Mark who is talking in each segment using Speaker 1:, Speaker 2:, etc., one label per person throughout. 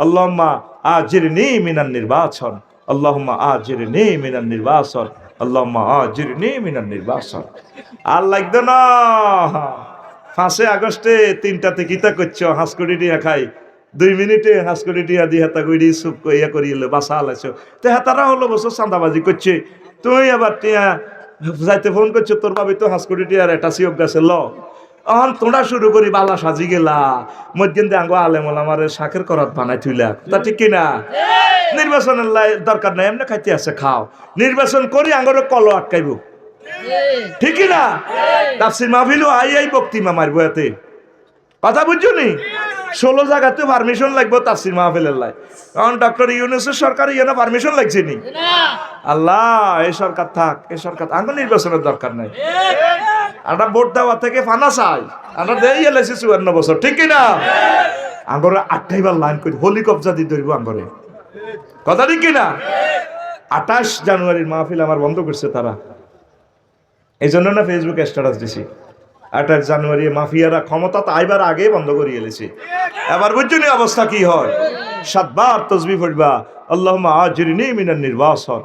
Speaker 1: আল্লাহুম্মা আজিরনি মিনান নির্বাচন, আল্লাহুম্মা আজিরনি মিনান নির্বাচন, আল্লাহুম্মা আজিরনি মিনান নির্বাচন। আর লাগতো না 5 আগস্টে 3টাতে কিতা করছো হাঁসকড়ি দিয়া খাই 2 মিনিটে হাঁসকড়ি দিয়া দিয়ে হাতা গুড়ি সুপ কইয়া করিলে বাসা আলাইছো তো হাতারা হলো বছর চাঁদাবাজি করছে তুই আবার টিয়া যাইতে ফোন করছো তোর ভাবি তো হাঁসকড়ি টিয়ার একটা সিয়ক গেছে ল অহন তোমরা শুরু করি বালা সাজি গেলা মধ্যে আঙ্গ আলেমল আমার শাকের করাত বানাই থুইলা তা ঠিক কিনা নির্বাচনের দরকার নাই এমনি খাইতে আছে খাও নির্বাচন করি আঙ্গর কল আটকাইব ঠিক কিনা তাফসীর মাহফিলও আই বক্তিমা মারবো এতে কথা বুঝছো নি 16 জায়গাতে পারমিশন লাগবে তাফসীর মাহফিলের লাই কারণ ডক্টর ইউনূসের সরকার ইয়ানা পারমিশন লাগছে নি আল্লাহ এই সরকার থাক এই সরকার আঙ্গ নির্বাচনের দরকার নাই আমরা ভোট দেওয়া থেকে ফানা চাই আমরা দেই এলাইছি 54 বছর ঠিক কিনা আঙ্গরে 28বার লাইন করে হোলি কবজা দিয়ে ধরবো আঙ্গরে কথা ঠিক কিনা 28 জানুয়ারির মাহফিল আমার বন্ধ করছে তারা এই জন্য না ফেসবুকে স্ট্যাটাস দিছি 28 জানুয়ারি মাফিয়ারা ক্ষমতা আইবার আগে বন্ধ করে এলেছি এবার বুঝছনি অবস্থা কি হয় 7 বার তাসবিহ পড়বা আল্লাহুম্মা আজিরনি মিনান নির্বাসন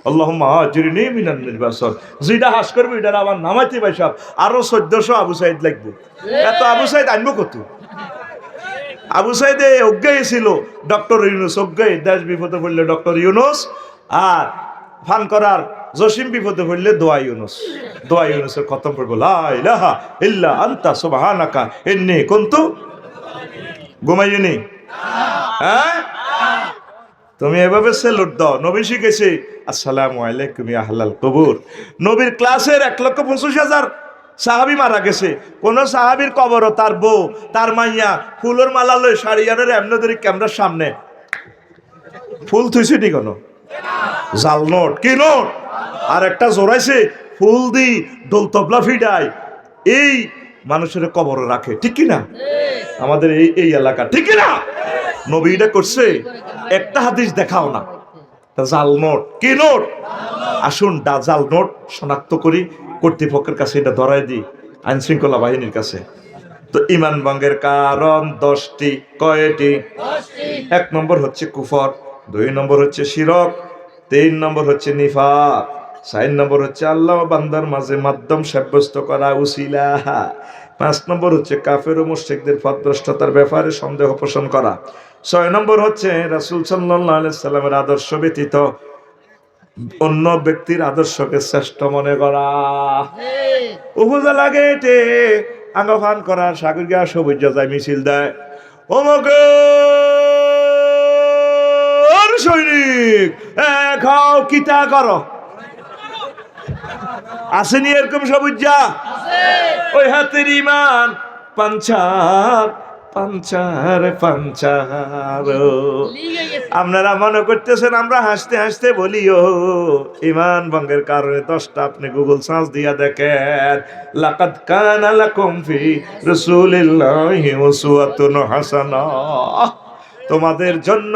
Speaker 1: আল্লাহুম্মা আজিরনি মিনান নির্বাসন যেটা হাস করবে এটা আবার নামাইতে ভাই সব আরো 1400 আবু সাইদ লাগবে এত আবু সাইদ আনবো কত আবু সাইদে অজ্ঞায় ছিল ডক্টর ইউনূস অজ্ঞায় দেশ বিপদে পড়লে ডক্টর ইউনূস আর ফান করার জসিম বিপদে পড়লে দোয়া ইউনূসের খতম পড়বো লা ইলাহা ইল্লা আনতা সুবহানাকা ইন্নী কুনতু ঘুমাইনি হ্যাঁ তুমি এভাবে সেলুট দাও নবী শিখেছে আসসালামু আলাইকুম ইয়া আহলাল কবুর নবীর ক্লাসের 1,25,000 সাহাবী মারা গেছে কোন সাহাবীর কবরও তার বউ তার মাইয়া ফুলের মালা লই শাড়িয়ানের এমনি ধরে ক্যামেরার সামনে ফুল থুইছে নি কোন জাল নোট কি নোট আর একটা জোড়াইছে ফুল দি দোল তবলা ফিডাই এই মানুষের কবর রাখে ঠিক কি না আমাদের এই এলাকা ঠিক কি না নবী এটা করছে একটা হাদিস দেখাও না জাল নোট কি নোট আসুন জাল নোট শনাক্ত করি কর্তৃপক্ষের কাছে এটা ধরাই দিই আইন শৃঙ্খলা বাহিনীর কাছে তো ঈমান ভঙ্গের কারণ 10টি কয়টি 1 নম্বর হচ্ছে কুফর 2 নম্বর হচ্ছে শিরক 3 নম্বর হচ্ছে নিফাক 4 নম্বর হচ্ছে আল্লাহ বান্দার মাঝে মাধ্যম সাব্যস্ত করা উসিলা 5 নম্বর হচ্ছে কাফের ও মুশরিকদের পথভ্রষ্টতার ব্যাপারে সন্দেহ পোষণ করা 6 নম্বর হচ্ছে রাসূল সাল্লাল্লাহু আলাইহি সাল্লামের আদর্শ ব্যতীত অন্য ব্যক্তির আদর্শকে শ্রেষ্ঠ মনে করা উপজেলা গেটে আঙ্গফান করার সাগরিকা সবুজ যায় মিছিল দেয় ওমকে সৈনিক খাও কিতা করো আসেনি এরকম সবুজা ওই হাতের ইমান পাঞ্চার পাঞ্চার পাঞ্চার আপনারা মনে করতেছেন আমরা হাসতে হাসতে বলিও ঈমান ভঙ্গের কারণে 10টা আপনি গুগল সার্চ দিয়া দেখেন লাকাদ কানা লাকুম ফি রাসূলিল্লাহি উসওয়াতুন হাসানাহ তোমাদের জন্য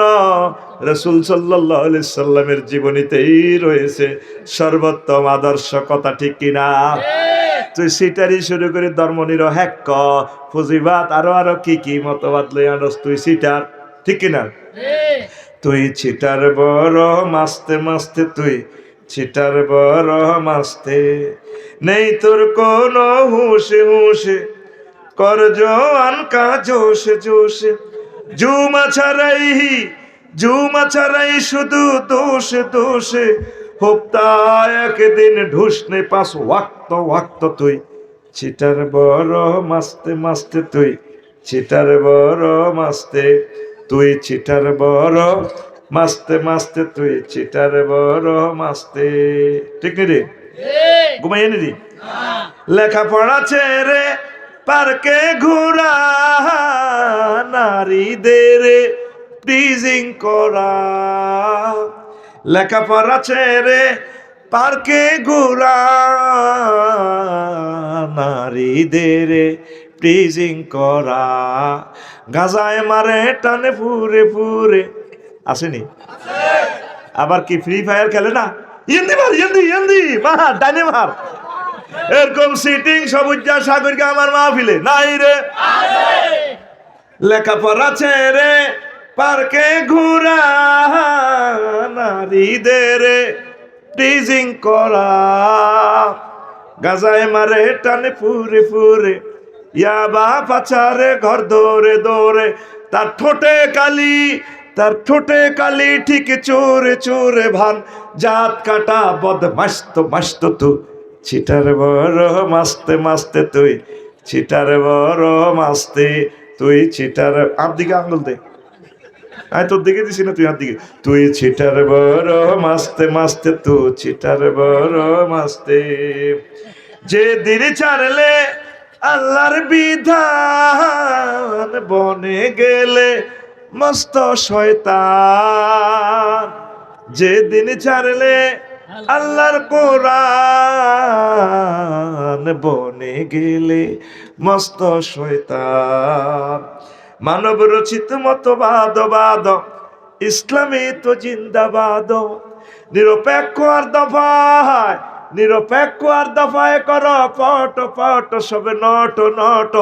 Speaker 1: রাসূল সাল্লাল্লাহু আলাইহি সাল্লামের জীবনীতেই রয়েছে সর্বোত্তম আদর্শ কথা ঠিক কিনা তুই সিটারি শুরু করে ধর্মনিরপেক্ষ পুঁজিবাদ আরো কি মতবাদ লই আনস তুই সিটার ঠিক কিনা তুই চিটার বড় মাস্তে মাস্তে তুই চিটার বড় মাস্তে নেই তোর কোন হুঁশে হুঁশে কর জোয়ান কা জোশে জোশে জুমা ছাড়াই শুধু দোষে দোষে হপ্তা একদিন ঢুসনে 5 ওয়াক্ত তুই চিটার বড় মাস্তে মাস্তে তুই চিটার বড় মাস্তে তুই চিটার বড় মাস্তে মাস্তে তুই চিটার বড় মাস্তে ঠিক নি রে ঘুমাইয়ে নি রে লেখাপড়া ছেড়ে পার্কে ঘোরা নারীদের প্রিজিং করা লেখাপড়া ছেড়ে পার্কে ঘোরা নারীদের প্রিজিং করা গাজায় মারে টানে ফুরে ফুরে আসেনি আবার কি ফ্রি ফায়ার খেলে না ইন্দি মার ডানে মার এরকম সিটিং সবুজা সাগরকে আমার মাহফিলে নাই রে লেখাপড়া ছেড়ে পার্কে ঘোরা, নারীদের টিজিং করা, গাজায় মারে টানে ফুরে ফুরে, ইয়াবা পাচারে ঘর দৌড়ে দৌড়ে, তার ঠোঁটে কালি, তার ঠোঁটে কালি, ঠিক চোরে চোরে ভান, জাত কাটা বদমাস তো মাস্ত তুই, ছিটার বড় মাস্তে মাস্তে তুই, ছিটার বড় মাস্তে তুই, ছিটার আর দিকে আঙুল দে, আমি তোর দিকে দিছি না, তুই আর দিকে, তুই ছিটার বড় মাস্তে মাস্তে তুই, ছিটার বড় মাস্তে। যে দিন ছাড়লে আল্লাহর বিধান, বনে গেলে মস্ত শয়তান, যেদিন ছাড়লে আল্লাহর কোরআন, বনে গেলে মস্ত শয়তান। মানব রচিত মতবাদ ইসলামে তো জিন্দাবাদ, নিরপেক্ষ আর দফায়, নিরপেক্ষ আর দফায় কর পট পট, সবে নট নট,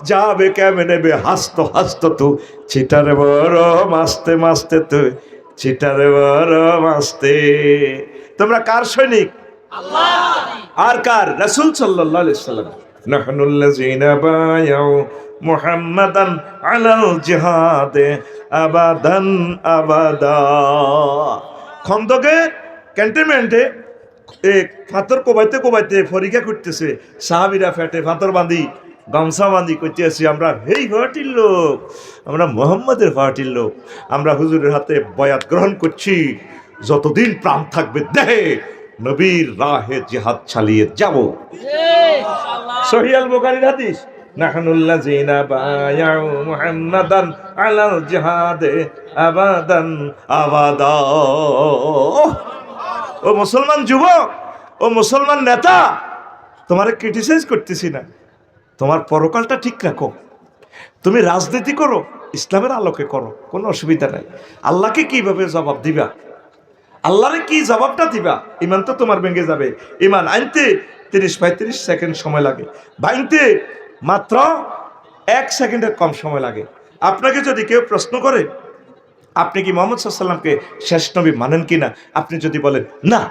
Speaker 1: যাবে কেমনে বে হাসত হাসত তুই, ছিটারে বড় মাস্তে মাস্তে তুই, ছিটারে বড় মাস্তে। তোমরা কার সৈনিক? আর কার? রাসূল সাল্লাল্লাহু আলাইহি সাল্লাম। নাহনুল্লাযীনা বায়াউ মুহাম্মাদান আলাল জিহাদে আবাদান আবাদা। খন্দকে ক্যান্টনমেন্টে এক ফাতর কোবাইতে কোবাইতে ফরিকা করতেছে, সাহাবীরা ফেটে ফাতর বাঁধি, গামছা বাঁধি করতে আছি, আমরা এই পার্টির লোক, আমরা মুহাম্মাদের পার্টির লোক, আমরা হুজুরের হাতে বয়াত গ্রহণ করছি, যতদিন প্রাণ থাকবে দেহে নবীর রাহে জিহাদ চালিয়ে যাব। সহিহ আল বুখারীর হাদিস, নাহনুল্লাযীনা বায়াউ মুহাম্মাদান আলাল জিহাদে আবাদান আবাদা। ও মুসলমান যুবক, ও মুসলমান নেতা, তোমারে ক্রিটিসাইজ করতেছি না, তোমার পরকালটা ঠিক রাখো। তুমি রাজনীতি করো, ইসলামের আলোকে করো, কোনো অসুবিধা নাই। আল্লাহকে কিভাবে জবাব দিবা, আল্লাহরে কি জবাবটা দিবা? ইমান তো তোমার ভেঙে যাবে। ইমান আনতে 30-35 সেকেন্ড সময় লাগে, ভাঙতে মাত্র 1 সেকেন্ডের কম সময় লাগে। আপনাকে যদি কেউ প্রশ্ন করে আপনি কি মুহাম্মদ সাল্লাল্লাহু আলাইহি ওয়াসাল্লামকে শেষ নবী মানেন কিনা, আপনি যদি বলেন না,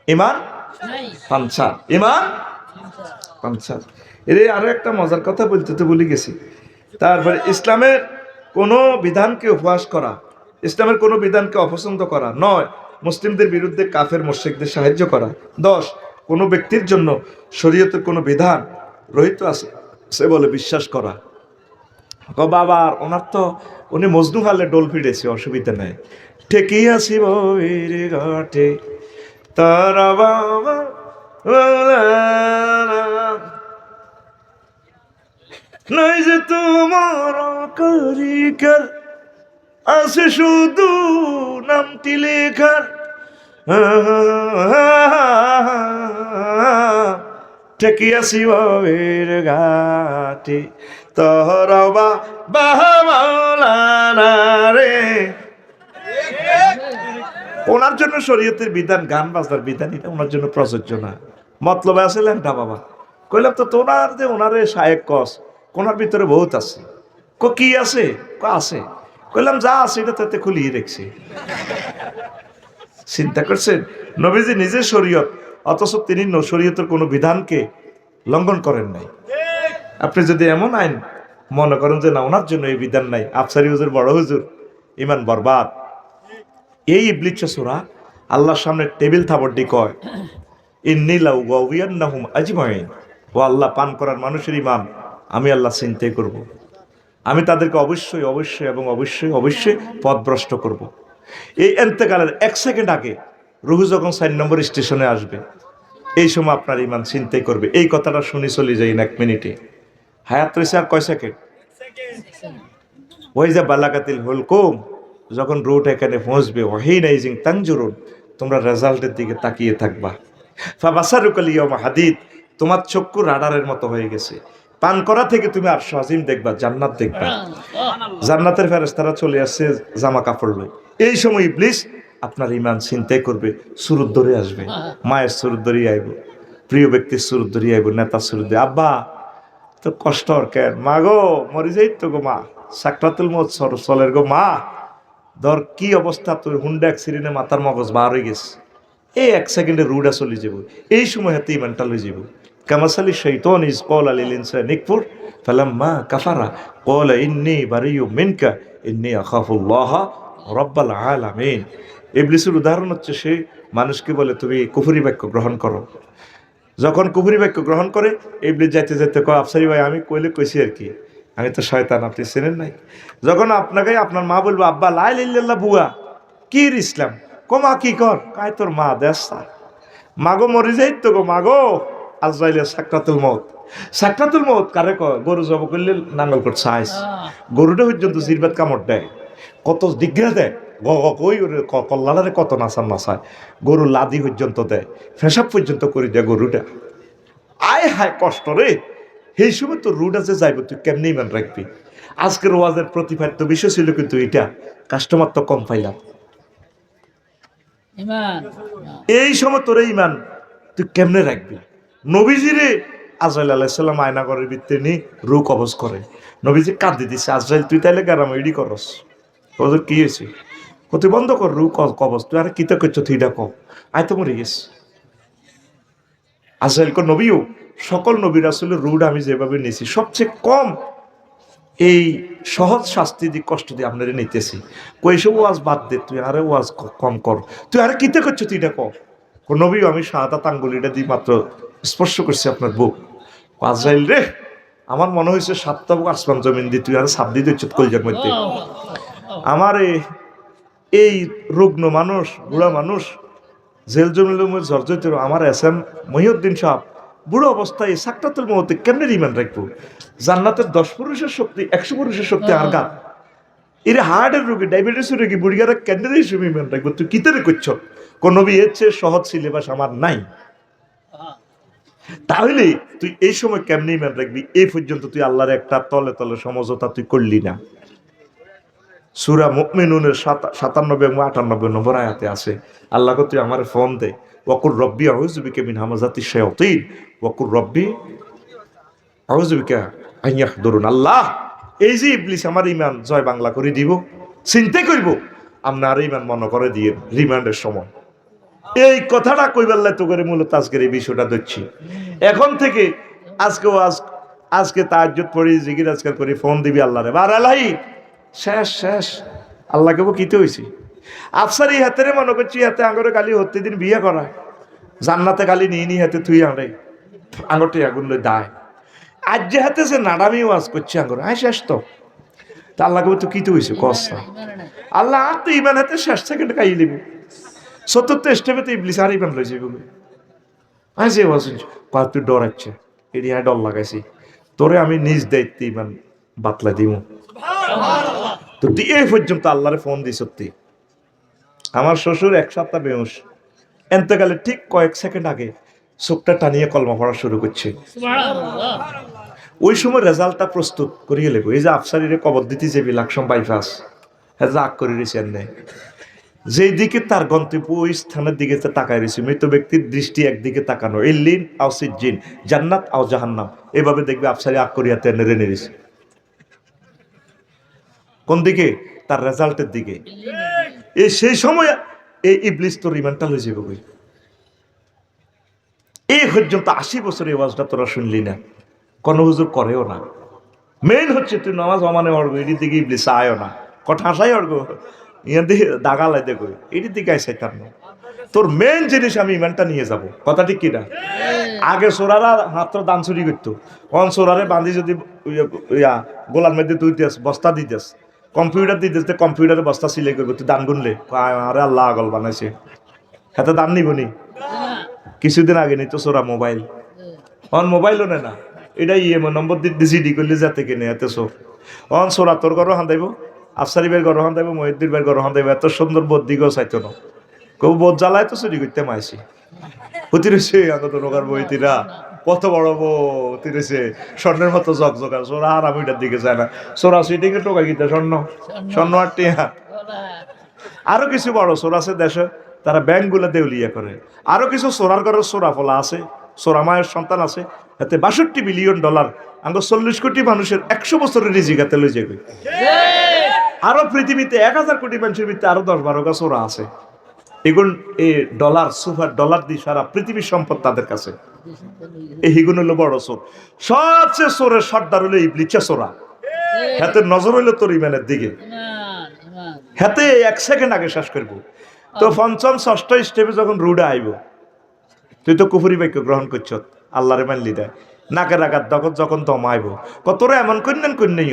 Speaker 1: ইমান পাঞ্চার, ইমান পাঞ্চার। এর আরো একটা মজার কথা বলতে তো ভুলে গেছি। তারপরে ইসলামের কোনো বিধানকে উপহাস করা, ইসলামের কোনো বিধানকে অপছন্দ করা 9, মুসলিমদের বিরুদ্ধে কাফের মুশরিকদের সাহায্য করা 10, কোনো ব্যক্তির জন্য শরীয়তের কোনো বিধান রহিত আছে সে বলে বিশ্বাস করা। বাবা ওনার তো উনি মজনু হালে ডোল ফিরেছে, অসুবিধা নেই, ঠেকি আসি বইর ঘাটে তারা বাবা নাই যে তোমার কারিগর আছে শুধু নামটি লেখার, ঠেকিয়াছি বাবের ঘাটে তোরা বাবা রে। ওনার জন্য শরীয়তের বিধান, গান বাজনার বিধান, এটা ওনার জন্য প্রযোজ্য না। মতলব আছে ল্যাংটা বাবা। কইলাম তো তোনার যে ওনারে শায়েক কস, কোনার ভিতরে বহুত আছে। কি আছে? আছে। কইলাম যা আছে এটা তাতে খুলিয়ে রেখছি। চিন্তা করছেন, নবীজি নিজে শরীয়ত, অথচ তিনি শরীয়তের কোনো বিধানকে লঙ্ঘন করেন নাই। আপনি যদি এমন আইন মনে করেন যে না ওনার জন্য এই বিধান নাই, আফসারি হুজুর, বড় হুজুর, ইমান বরবাদ। এই ইবলিস সূরা আল্লাহর সামনে টেবিল থাপড় কয়, ইন্নী লাউগাউয়ান্নাহুম আজমাইন, ও আল্লাহ, পান করার মানুষের ইমান আমি আল্লাহ চিন্তাই করব, আমি তাদেরকে অবশ্যই অবশ্যই এবং অবশ্যই অবশ্যই পথভ্রষ্ট করব। এই এন্তেকালের 1 সেকেন্ড আগে রুহু যখন 4 নম্বর স্টেশনে আসবে, এই সময় আপনার ইমান চিন্তাই করবে। এই কথাটা শুনে চলে যাই না 1 মিনিটে। হায়াত রয়েছে আর কয় সেকেন্ড? ওই যে বালাকাতিল হুলকুম, যখন রুট এখানে পৌঁছবে, ওয়াহিনাইজিং তানজুরুন, তোমরা রেজাল্টের দিকে তাকিয়ে থাকবা। ফাবাসারুকাল ইয়াউমা হাদিদ, তোমার চক্ষু রাডারের মতো হয়ে গেছে। পান করা থেকে তুমি আরশ আজিম দেখবা, জান্নাত দেখবা, জান্নাতের ফেরেশতারা চলে আসছে জামা কাপড় লই। এই সময় ইবলিস আপনার ইমান চিন্তাই করবে, সুরত ধরে আসবে, মায়ের সুরত ধরে আইব, প্রিয় ব্যক্তির সুরত ধরে আইব, নেতার সুরত ধরে, আব্বা তো কষ্ট আর কেন, মা গো মরি যাই তো গো মা, সাকরাতুল মউত চলের গো মা, ধর কি অবস্থা, তোর হুন্ডা অ্যাক্সিডেন্টে মাথার মগজ বার হয়ে গেছে, এই 1 সেকেন্ডে রুডা চলে যাব, এই সময় হাতে ইমানটা লই যাব। কামাসালি শৈতান ইজ ক্বালা লিল ইনসানি ইকফুর ফালাম্মা কাফারা ক্বালা ইন্নী বারিয়্যুম মিনকা ইন্নী আখাফুল্লাহ রাব্বাল আলামিন। ইবলিসের উদাহরণ হচ্ছে, সে মানুষকে বলে তুমি কুফরি বাক্য গ্রহণ করো। যখন কুফরি বাক্য গ্রহণ করে, ইবলিস যাইতে যাইতে কয় আফসারি ভাই আমি কইছি আর কি, আমি তো শয়তান, আপনি চেনেন নাই। যখন আপনাকে আপনার মা বলবো আব্বা লা ইলাহা ইল্লাল্লাহ বুয়া কি ইসলাম, কমা কি কর, কায় তোর মা দেশা মাগো মরে যাই তো গো মাগো, আজরাইলের সাকরাতুল মউত। সাকরাতুল মউত কারে কয়? গরু জব করলে নাঙ্গল করছে আইস, গরুটা পর্যন্ত জিরবাত কামড় দেয়, কত দিগ্রা দেয়, কই কল্লারে কত নাচায়, গরু লাদি পর্যন্ত দেয়, ফেসাব পর্যন্ত করে দেয় গরুটা। আয় হায় কষ্ট রে, সেই সময় তো রুড আছে যাইব, তুই কেমনি ইমান রাখবি? আজকের ওয়াজের প্রতিপাদ্য বিষয় ছিল কিন্তু এটা, কাস্টমার তো কম পাইলাম। এই সময় তোর ইমান তুই কেমনে রাখবি? নবীজিরে আজরাইল আলাইহিস সালাম আয়না ঘরের ভিতরে নিয়ে রু কবজ করে, নবীজি কাঁদি দিছে, আজরাইল তুই তাইলে গারাম এডি করস, ওদের কি হয়েছে? তুই বন্ধ কর রু কবজ, তুই আর কিতা করছো তুই এটা কম, আয় তো মরে গেছে। আজরাইল কো নবীও, সকল নবীর আসলে রুড আমি যেভাবে নিয়েছি সবচেয়ে কম এই সহজ শাস্তি দিয়ে কষ্ট দিয়ে আপনারা নিতেছি, কইসব ওয়াজ বাদ দে, তুই আরে ওয়াজ কম কর, তুই আরে কিতে করছো তুই এটা কর। নবী আমি শাহাদাত আঙ্গুলিটা দিয়ে মাত্র স্পর্শ করছি আপনার বুক। আজরাইল রে, আমার মনে হয়েছে 7টা বুক আসমান জমিন দিয়ে তুই আরে সাপ দিয়ে দিচ্ছ কলজার মধ্যে। আমার এই রুগ্ন মানুষ, বুড়া মানুষ, জেল জমিলের জর্জরিত আমার এসএম মহিউদ্দিন সাহেব বুড়ো অবস্থায় সাকরাতুল মউতে কেমনে ইমান রাখবো? জান্নাতের 10 পুরুষের শক্তি, 100 পুরুষের শক্তি আর গাত, এর হার্টের রোগী, ডায়াবেটিসের রোগী, বুড়িগারা কেন্দ্রে হিসেবে ইমান রাখবো, তুই কিতারে করছো? কোন নবী এর চেয়ে সহজ সিলেবাস আমার নাই। তাহলে তুই এই সময় কেমনে ইমান রাখবি? এই পর্যন্ত তুই আল্লাহর একটা তলে তলে সমঝোতা তুই করলি না। সূরা মুমিনুনের 97 এবং 98 নম্বর আয়াতে আছে, আল্লাহকে তুই আমার ফোন দে, ওয়াকুর রব্বি আউযু বিকা মিন হামাযাতিশ শায়াতিন ওয়াকুর রব্বি আউযু বিকা আন ইয়াহদুরুন। আল্লাহ, এই যে ইবলিস আমার ইমান জয় বাংলা করে দিব, চিন্তা করব, আপনার ইমান মনে করে দিয়ে রিমান্ডের সময় এই কথাটা কইবার লাই তো করে মূলত আজকের এই বিষয়টা দেখছি। এখন থেকে আজকে তাহাজ্জুদ পড়ি, জিকির আজকাল করি, ফোন দিবি আল্লাহরে, বার আলাই শেষ আল্লাহকে কিতে হয়েছি। আফসারি হাতে মনে করছি, হাতে আঙরে গালি হতে দিন বিয়ে করা, জান্নাতে গালি নিয়ে হাতে তুই আনে আঙরটি আগুন লই দায়, আজ যে হাতে যে নাডামি ওয়াজ করছে আঙরে, আয় শেষ তো আল্লাহকে তো কিতে হয়েছে কষ্ট। আল্লাহ আর তো ইমান হাতে শেষ সেকেন্ড খাইয়ে দিবি, 74 স্টেপে তো ইবলিস আর ইমান লই যাবি। আয় যে ওয়াজ তুই ডরাচ্ছে, এটি হ্যাঁ ডর লাগাইছি, তোরে আমি নিজ দায়িত্বে ইমান বাতলা দিব। তো তুই এই পর্যন্ত আল্লাহরে ফোন দিস। সত্যি আমার শ্বশুর 1 সপ্তাহ বেহুশ, এন্তকালে ঠিক কয়েক সেকেন্ড আগে চোখটা টানিয়ে কলমা পড়া শুরু করছে। ওই সময় রেজাল্টটা প্রস্তুত করিয়ে লেগো, এই যে আফসারিরে কবর দিতে যাবি লাকসম বাইপাস, হ্যাঁ আগ করে রয়েছেন নেই, যেই দিকে তার গন্তব্য ওই স্থানের দিকে তাকায় রয়েছে, মৃত ব্যক্তির দৃষ্টি একদিকে তাকানো, ইল্লিন আও সিজ্জিন, জান্নাত আও জাহান্নাম, এভাবে দেখবে আফসারি আগ করিয়াতে নেড়ে নেড়েছে। কোন দিকে? তার রেজাল্টের দিকে। সেই সময় এই ইবলিস তোর ইমানটা লয়ে যাবে কই? এই পর্যন্ত 80 বছর এই ওয়াজটা তোরা শুনলি না, কোন হুজুর করেও না। মেইন হচ্ছে তুই নামাজ অমানে অর্গ, এটির দিকে ইবলিস আয়ও না, কথা হাসাই অর্গ ইয়ার দিকে দাগা লাই দেখো, এটির দিকে আইসাই তার না। তোর মেইন জিনিস আমি ইমানটা নিয়ে যাব, কথা ঠিক কিনা? আগে সোরারা মাত্র দান চুরি করতো, অন সোরারে বান্ধি যদি গোলার মধ্যে তুই দিস, বস্তা দিতেস, কম্পিউটার দিতেস, কম্পিউটারে বস্তা সিলাই করবো, তুই দান গুনলে আরে আল্লাহ আগল বানাইছে, হাতে দান নিবনি। কিছুদিন আগে নিত সোরা মোবাইল, অন মোবাইলও নেয় না, এটা ইএমআই নম্বর দিতে জিডি করলে যাতে কিনে এত সোর। অন সোরা তোর ঘরও হান্দাইব, আফসারি বের ঘরও হান্দাইব, মহিউদ্দিন বের ঘরও হান্দাইব, এত সুন্দর বোধ দিকেও চাইতো না, কেউ বোধ জ্বালায় তো চুরি করতে মাইছি হতি রয়েছে। আগত নৌকার বইতিরা কত বড় বতি রয়েছে, স্বর্ণের মতো জগজগার, সোরা আর আমি ওইটার দিকে যায় না, সোরা সুইটিকে টোকা গিতে স্বর্ণ আর টিয়া। আরো কিছু বড় সোর আছে দেশে, তারা ব্যাংকগুলো দেউলিয়া করে। আরো কিছু সোরার ঘরের সোরা ফলা আছে, সোরামায়ের সন্তান আছে, এতে 62 বিলিয়ন ডলার, আমরা 40 কোটি মানুষের 100 বছরের রিজিক হাতে লই যাবে। আরো পৃথিবীতে 1000 কোটি মানুষের ভিতরে আরো 10-12 গা সোরা আছে। এগুন এই ডলার, সুপার ডলার দিয়ে সারা পৃথিবীর সম্পদ তাদের কাছে। এই হিগুন হলো বড় চোর। সবচেয়ে চোরের সর্দার হলো ইবলিসে চোরা। হাতে নজর হইলো তোর ইমানের দিকে, হাতে 1 সেকেন্ড আগে শেষ করবো। তো পঞ্চম ষষ্ঠ স্টেপে যখন রুডে আইব, তুই তো কুফরি বাক্য গ্রহণ করছ, আল্লাহরে মানলি দেয় নাকের আঘাত যখন দম আইব, কতরে এমন কন্যাই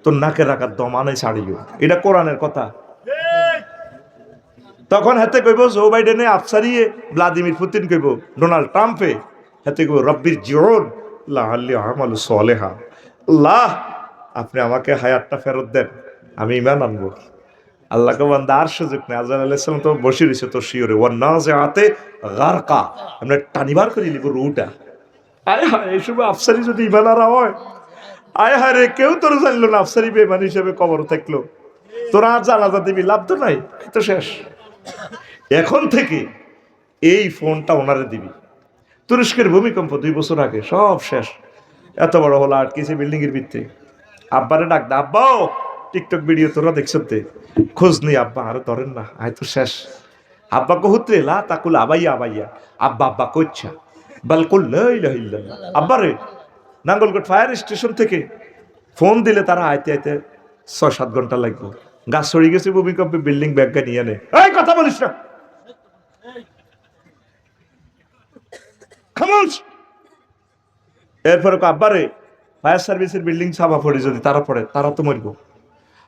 Speaker 1: তোর নাকের আঘাত দম আনে ছাড়িও। এটা কোরআনের কথা। তখন হাতে কইব জো বাইডেনে আফসারিয়ে, ভ্লাদিমির পুতিন কইব ডোনাল্ড ট্রাম্পে, হাতে কইব রব্বির জিওন লাআল্লি আমালু সালেহা, আল্লাহ আপনি আমাকে হায়াতটা ফেরত দেন, আমি ঈমান আনবো। আল্লাহকে বান্দা আর সুযোগ নেই। আজরাইল আলাইহিস সালাম তো বসে রইছে তোর শিওরে, ওয়ান্নাজিআতে গারকা, আমরা টানিবার করে লিব রুটা। আয় হায়, এই সময় আফসারি যদি ঈমানারা হয়, আয় হায় রে, কেউ তোর জানলো না আফসারি বেঈমান হিসেবে কবর থাকলো, তোরা আর জানাজা দিবি, লাভ তো নাই, তো শেষ। এখন থেকে এই ফোনটা ওনারে দিবি। তুরস্কের ভূমিকম্প 2 বছর আগে সব শেষ, এত বড় হলো আটকেছে বিল্ডিং এর ভিতরে। আব্বারে ডাক দে, আব্বাও টিকটক ভিডিও তোরা দেখছতে, খোঁজ নেই আব্বা, আরে ধরেন না, আয় তো শেষ। আব্বা কহুত্রে লা তাকুল আবাইয়া আবাইয়া, আব্বা আব্বা কইছা বালকুল লা ইলাহা ইল্লাল্লাহ। আব্বারে নাঙ্গলকোট ফায়ার স্টেশন থেকে ফোন দিলে তারা আইতে আইতে 6-7 ঘন্টা লাগবে। গাছ ছড়িয়ে গেছে ভূমিকম্পে, বিল্ডিং ব্যাগটা নিয়ে নে, এই কথা বলিস না, খামোশ। এরপরে আব্বারে ফায়ার সার্ভিসের বিল্ডিং ছাপা পড়ে, যদি তারা পড়ে তারা তো মরবো।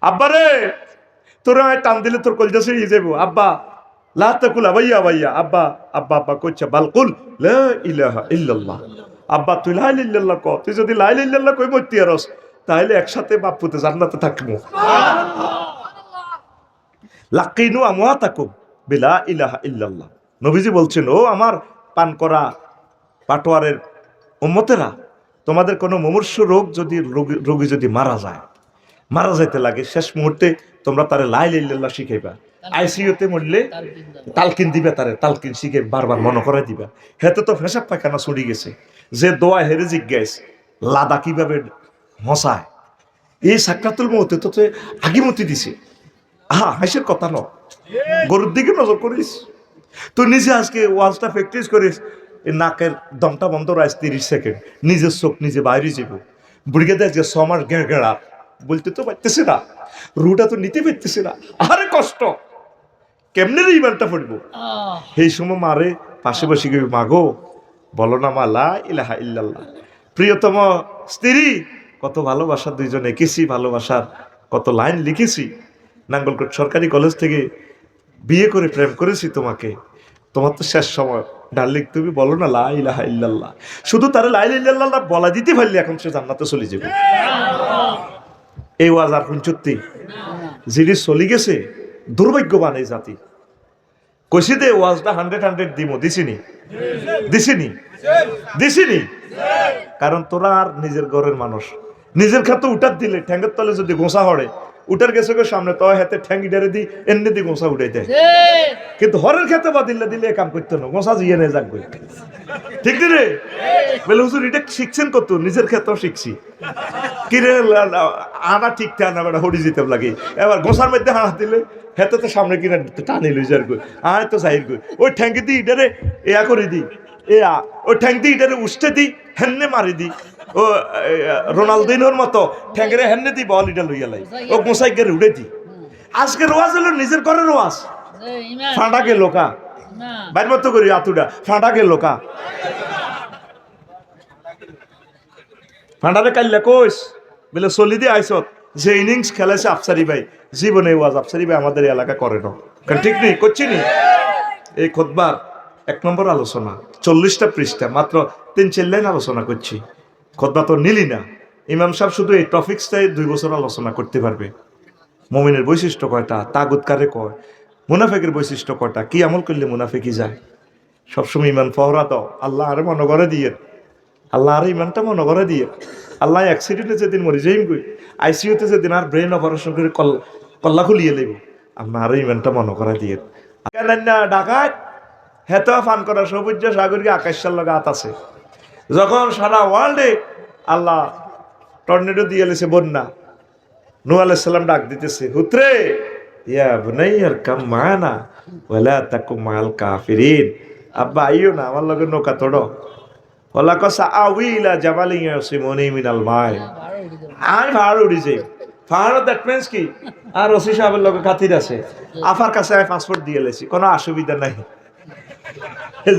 Speaker 1: আব্বারে তোরা টান দিলে তোর কলজা ছিঁড়ে যাবো। আব্বা লা তাকুল আবাইয়া আবাইয়া, আব্বা আব্বা আব্বা কইছা বালকুল লা ইলাহা ইল্লাল্লাহ। আব্বা তুই লা ইলাহা ইল্লাল্লাহ ক, তুই যদি লা ইলাহা ইল্লাল্লাহ কই মরতি আরস, তাহলে একসাথে বাপ পুতে জান্নাতে থাকবো। লাকিনু আমওয়াতাকুম বিলা ইলাহা ইল্লাল্লাহ। নবীজি বলছেন, ও আমার পান করা পাটোয়ারের উম্মতেরা, তোমাদের কোনো মুমূর্ষু রোগী যদি মারা যাইতে লাগে, শেষ মুহূর্তে তোমরা তারে লা ইলাহা ইল্লাল্লাহ শিখাইবা। আইসিইউতে মরলে তালকিন দিবে, তারে তালকিন শিখে বারবার মনে করাই দিবা। হেতে তো পেশাব পায়খানা ছুটি গেছে, যে দোয়া হেরে জিজ্ঞাস লাদা কিভাবে মশায়, এই সাকরাতুল মউতে তো আগিমতি দিছে। হাসির কথা ন, গরুর দিকে নজর করিস। তুই নিজে আজকে ওয়াজটা প্র্যাকটিস করিস, এই নাকের দমটা বন্ধ রাইস 30 সেকেন্ড, নিজের চোখ নিজে বাইরে যাব। বুড়িকে দেখ যে 6 মাস গেড়া বলতে তো পারতেছে না, রুটা তো নিতে পারতেছে না, আরে কষ্ট কেমনে রে ইমানটা পড়বো। এই সময় মারে পাশে বসে গিয়ে, মাগো বলো না মা লা ইলাহা ইল্লাল্লাহ। প্রিয়তম স্ত্রী, কত ভালোবাসা দুইজন এঁকেছি, ভালোবাসার কত লাইন লিখেছি, নাঙ্গলকোট সরকারি কলেজ থেকে বিয়ে করে প্রেম করেছি তোমাকে, তোমার তো শেষ সময় ডার্লিং, তুমি বলো না লা ইলাহা ইল্লাল্লাহ। শুধু তারা লা ইলাহা ইল্লাল্লাহ বলা দিতে পারলে এখন সে জান্নাতে চলে যাবে। এই ওয়াজ আর কোন সত্যি, যিনি চলে গেছে দুর্ভাগ্যবান এই জাতি। কইছি দে ওয়াজটা 100 দিমো, দিছিনি, কারণ তোরা আর নিজের ঘরের মানুষ, নিজের খাতে উঠার দিলে ঠ্যাঙ্গের তলে যদি গোসা হড়ে, উঠার গেছে সামনে তো হাতে ঠ্যাঙ্গি ডারে দি এমনি দি গোসা উঠাই দেয়, কিন্তু হরের খেতে বা দিলে কাম করতে না, গোসা জিয়ে নিয়ে যাক, ঠিক রে? বলে হুজুর এটা শিখছেন কত, নিজের ক্ষেত্রেও শিখছি, কিরে আনা ঠিক থাকে না, বেটা হরি যেতে লাগে। এবার গোসার মধ্যে হাত দিলে হেতে তো সামনে কিনা টানি লই যার গই, আয় তো সাইড গই, ওই ঠ্যাঙ্কি দি ইটারে এয়া করে দি, ওই ঠ্যাঙ্ক দি ইটারে উষ্টে দি হেন্নে মারি দি, ও রোনালদিনোর মতো ঠ্যাঙ্কেরে হেন্নে দি বল ইটা লইয়া লাই, ও গোসাই গেলে উড়ে দি। আজকে রোয়াজ হলো নিজের ঘরের রোয়াজ, ফাঁটা গে লোকা বাইর মতো করি আতুটা ফাঁটা গে লোকা, ফাঁটারে কাইলে কইস বলে চলি দিয়ে আইসত যে ইনিংস খেলাইছে আফসারি ভাই, জীবনে ওয়াজ আফসারি ভাই আমাদের এলাকা করে না, ঠিক নেই করছি নি। এই খুতবার 1 নম্বর আলোচনা, 40টা পৃষ্ঠা, মাত্র 3-4 লাইন আলোচনা করছি। খুতবা তো নিলি না। ইমাম সাহেব শুধু এই টপিক্সটাই 2 বছর আলোচনা করতে পারবে। মুমিনের বৈশিষ্ট্য কয়টা, তাগুত কারে কয়, মুনাফিকের বৈশিষ্ট্য কয়টা, কি আমল করলে মুনাফিকি যায়। সবসময় ইমান ফহরা দাও, আল্লাহ আরে মনে করে দিয়ে, আল্লাহ আর ইমানটা মনে করে দিয়ে। আল্লাহ অ্যাক্সিডেন্টে যেদিন মরি যাইম গই, আইসিইউতে যেদিন আর ব্রেন অপারেশন করে কল্লা খুলিয়ে লইব, আপনার আরো ইমানটা মনে করে দিয়ে। কেন না ডাকাত হেতো ফান করা সবুজ সাগরকে আকাশের লগে হাত আছে, যখন সারা ওয়ার্ল্ডে আল্লাহ টর্নেডো দিয়ে এলেছে বন্যা, নূহ আলাইহিস সালাম ডাক দিতেছে, হুত্রে ইয়া বুনাইয়ার কাম মানা ওয়ালা তাকুম মাল কাফিরিন, আব্বা আইও না আমার লগে নৌকা তোড়ো। ওলা কসা আউইলা জাবালিন ইয়াসিমুনি মিনাল মাই, আমি পাহাড় উড়ি যাই। পাহাড় দ্যাট মিন্স কি, আর ওসি সাহেবের লগে খাতির আছে, আফার কাছে আমি পাসপোর্ট দিয়ে এলেছি, কোনো অসুবিধা নাই।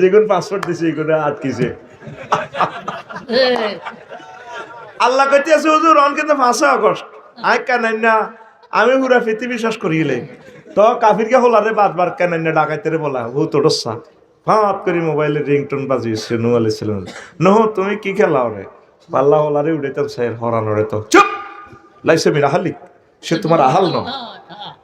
Speaker 1: যেগুন পাসপোর্ট দিছে এগুলো আটকিছে। আল্লাহ কইতে আছে হুজুর অন কিন্তু 5 আগস্ট আই কানাই না, আমি পুরা পৃথিবী বিশ্বাস করিলে তো কাফিরকে হলারে বারবার কানাই না ডাকাইতে বলা হু তোরসা ফাঁত করে মোবাইলের রিংটোন বাজিয়েছে নূহ আলাইহিস সালাম। নূহ তুমি কি খেলাও রে, পাল্লা হলারে উড়াইতাম স্যার হরানোরে। তো চুপ লাইসে মিরা হালিক, সে তোমার আহাল ন।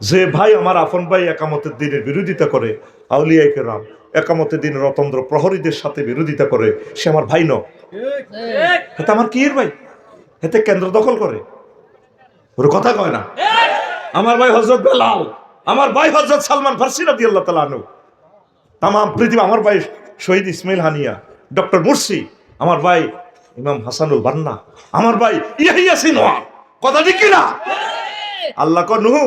Speaker 1: যে ভাই আমার আপন ভাই একামতের দিনের বিরোধিতা করে, আউলিয়ায়ে কেরাম একামতের দিনের অতন্ত্র প্রহরীদের সাথে বিরোধিতা করে, সে আমার ভাই ন। এটা আমার কি এর ভাই, এতে কেন্দ্র দখল করে, ওর কথা কয় না। আমার ভাই হযরত বেলাল, আমার ভাই হযরত সালমান ফারসি রাদিয়াল্লাহু তাআলা আনহু, তাম পৃথিবী, আমার ভাই শহীদ ইসমাইল হানিয়া, ডক্টর মুরসি, আমার ভাই ইমাম হাসানুল বান্না, আমার ভাই ইয়াহিয়া সিনওয়ার। কথা ঠিক কি না? আল্লাহ ক নূহ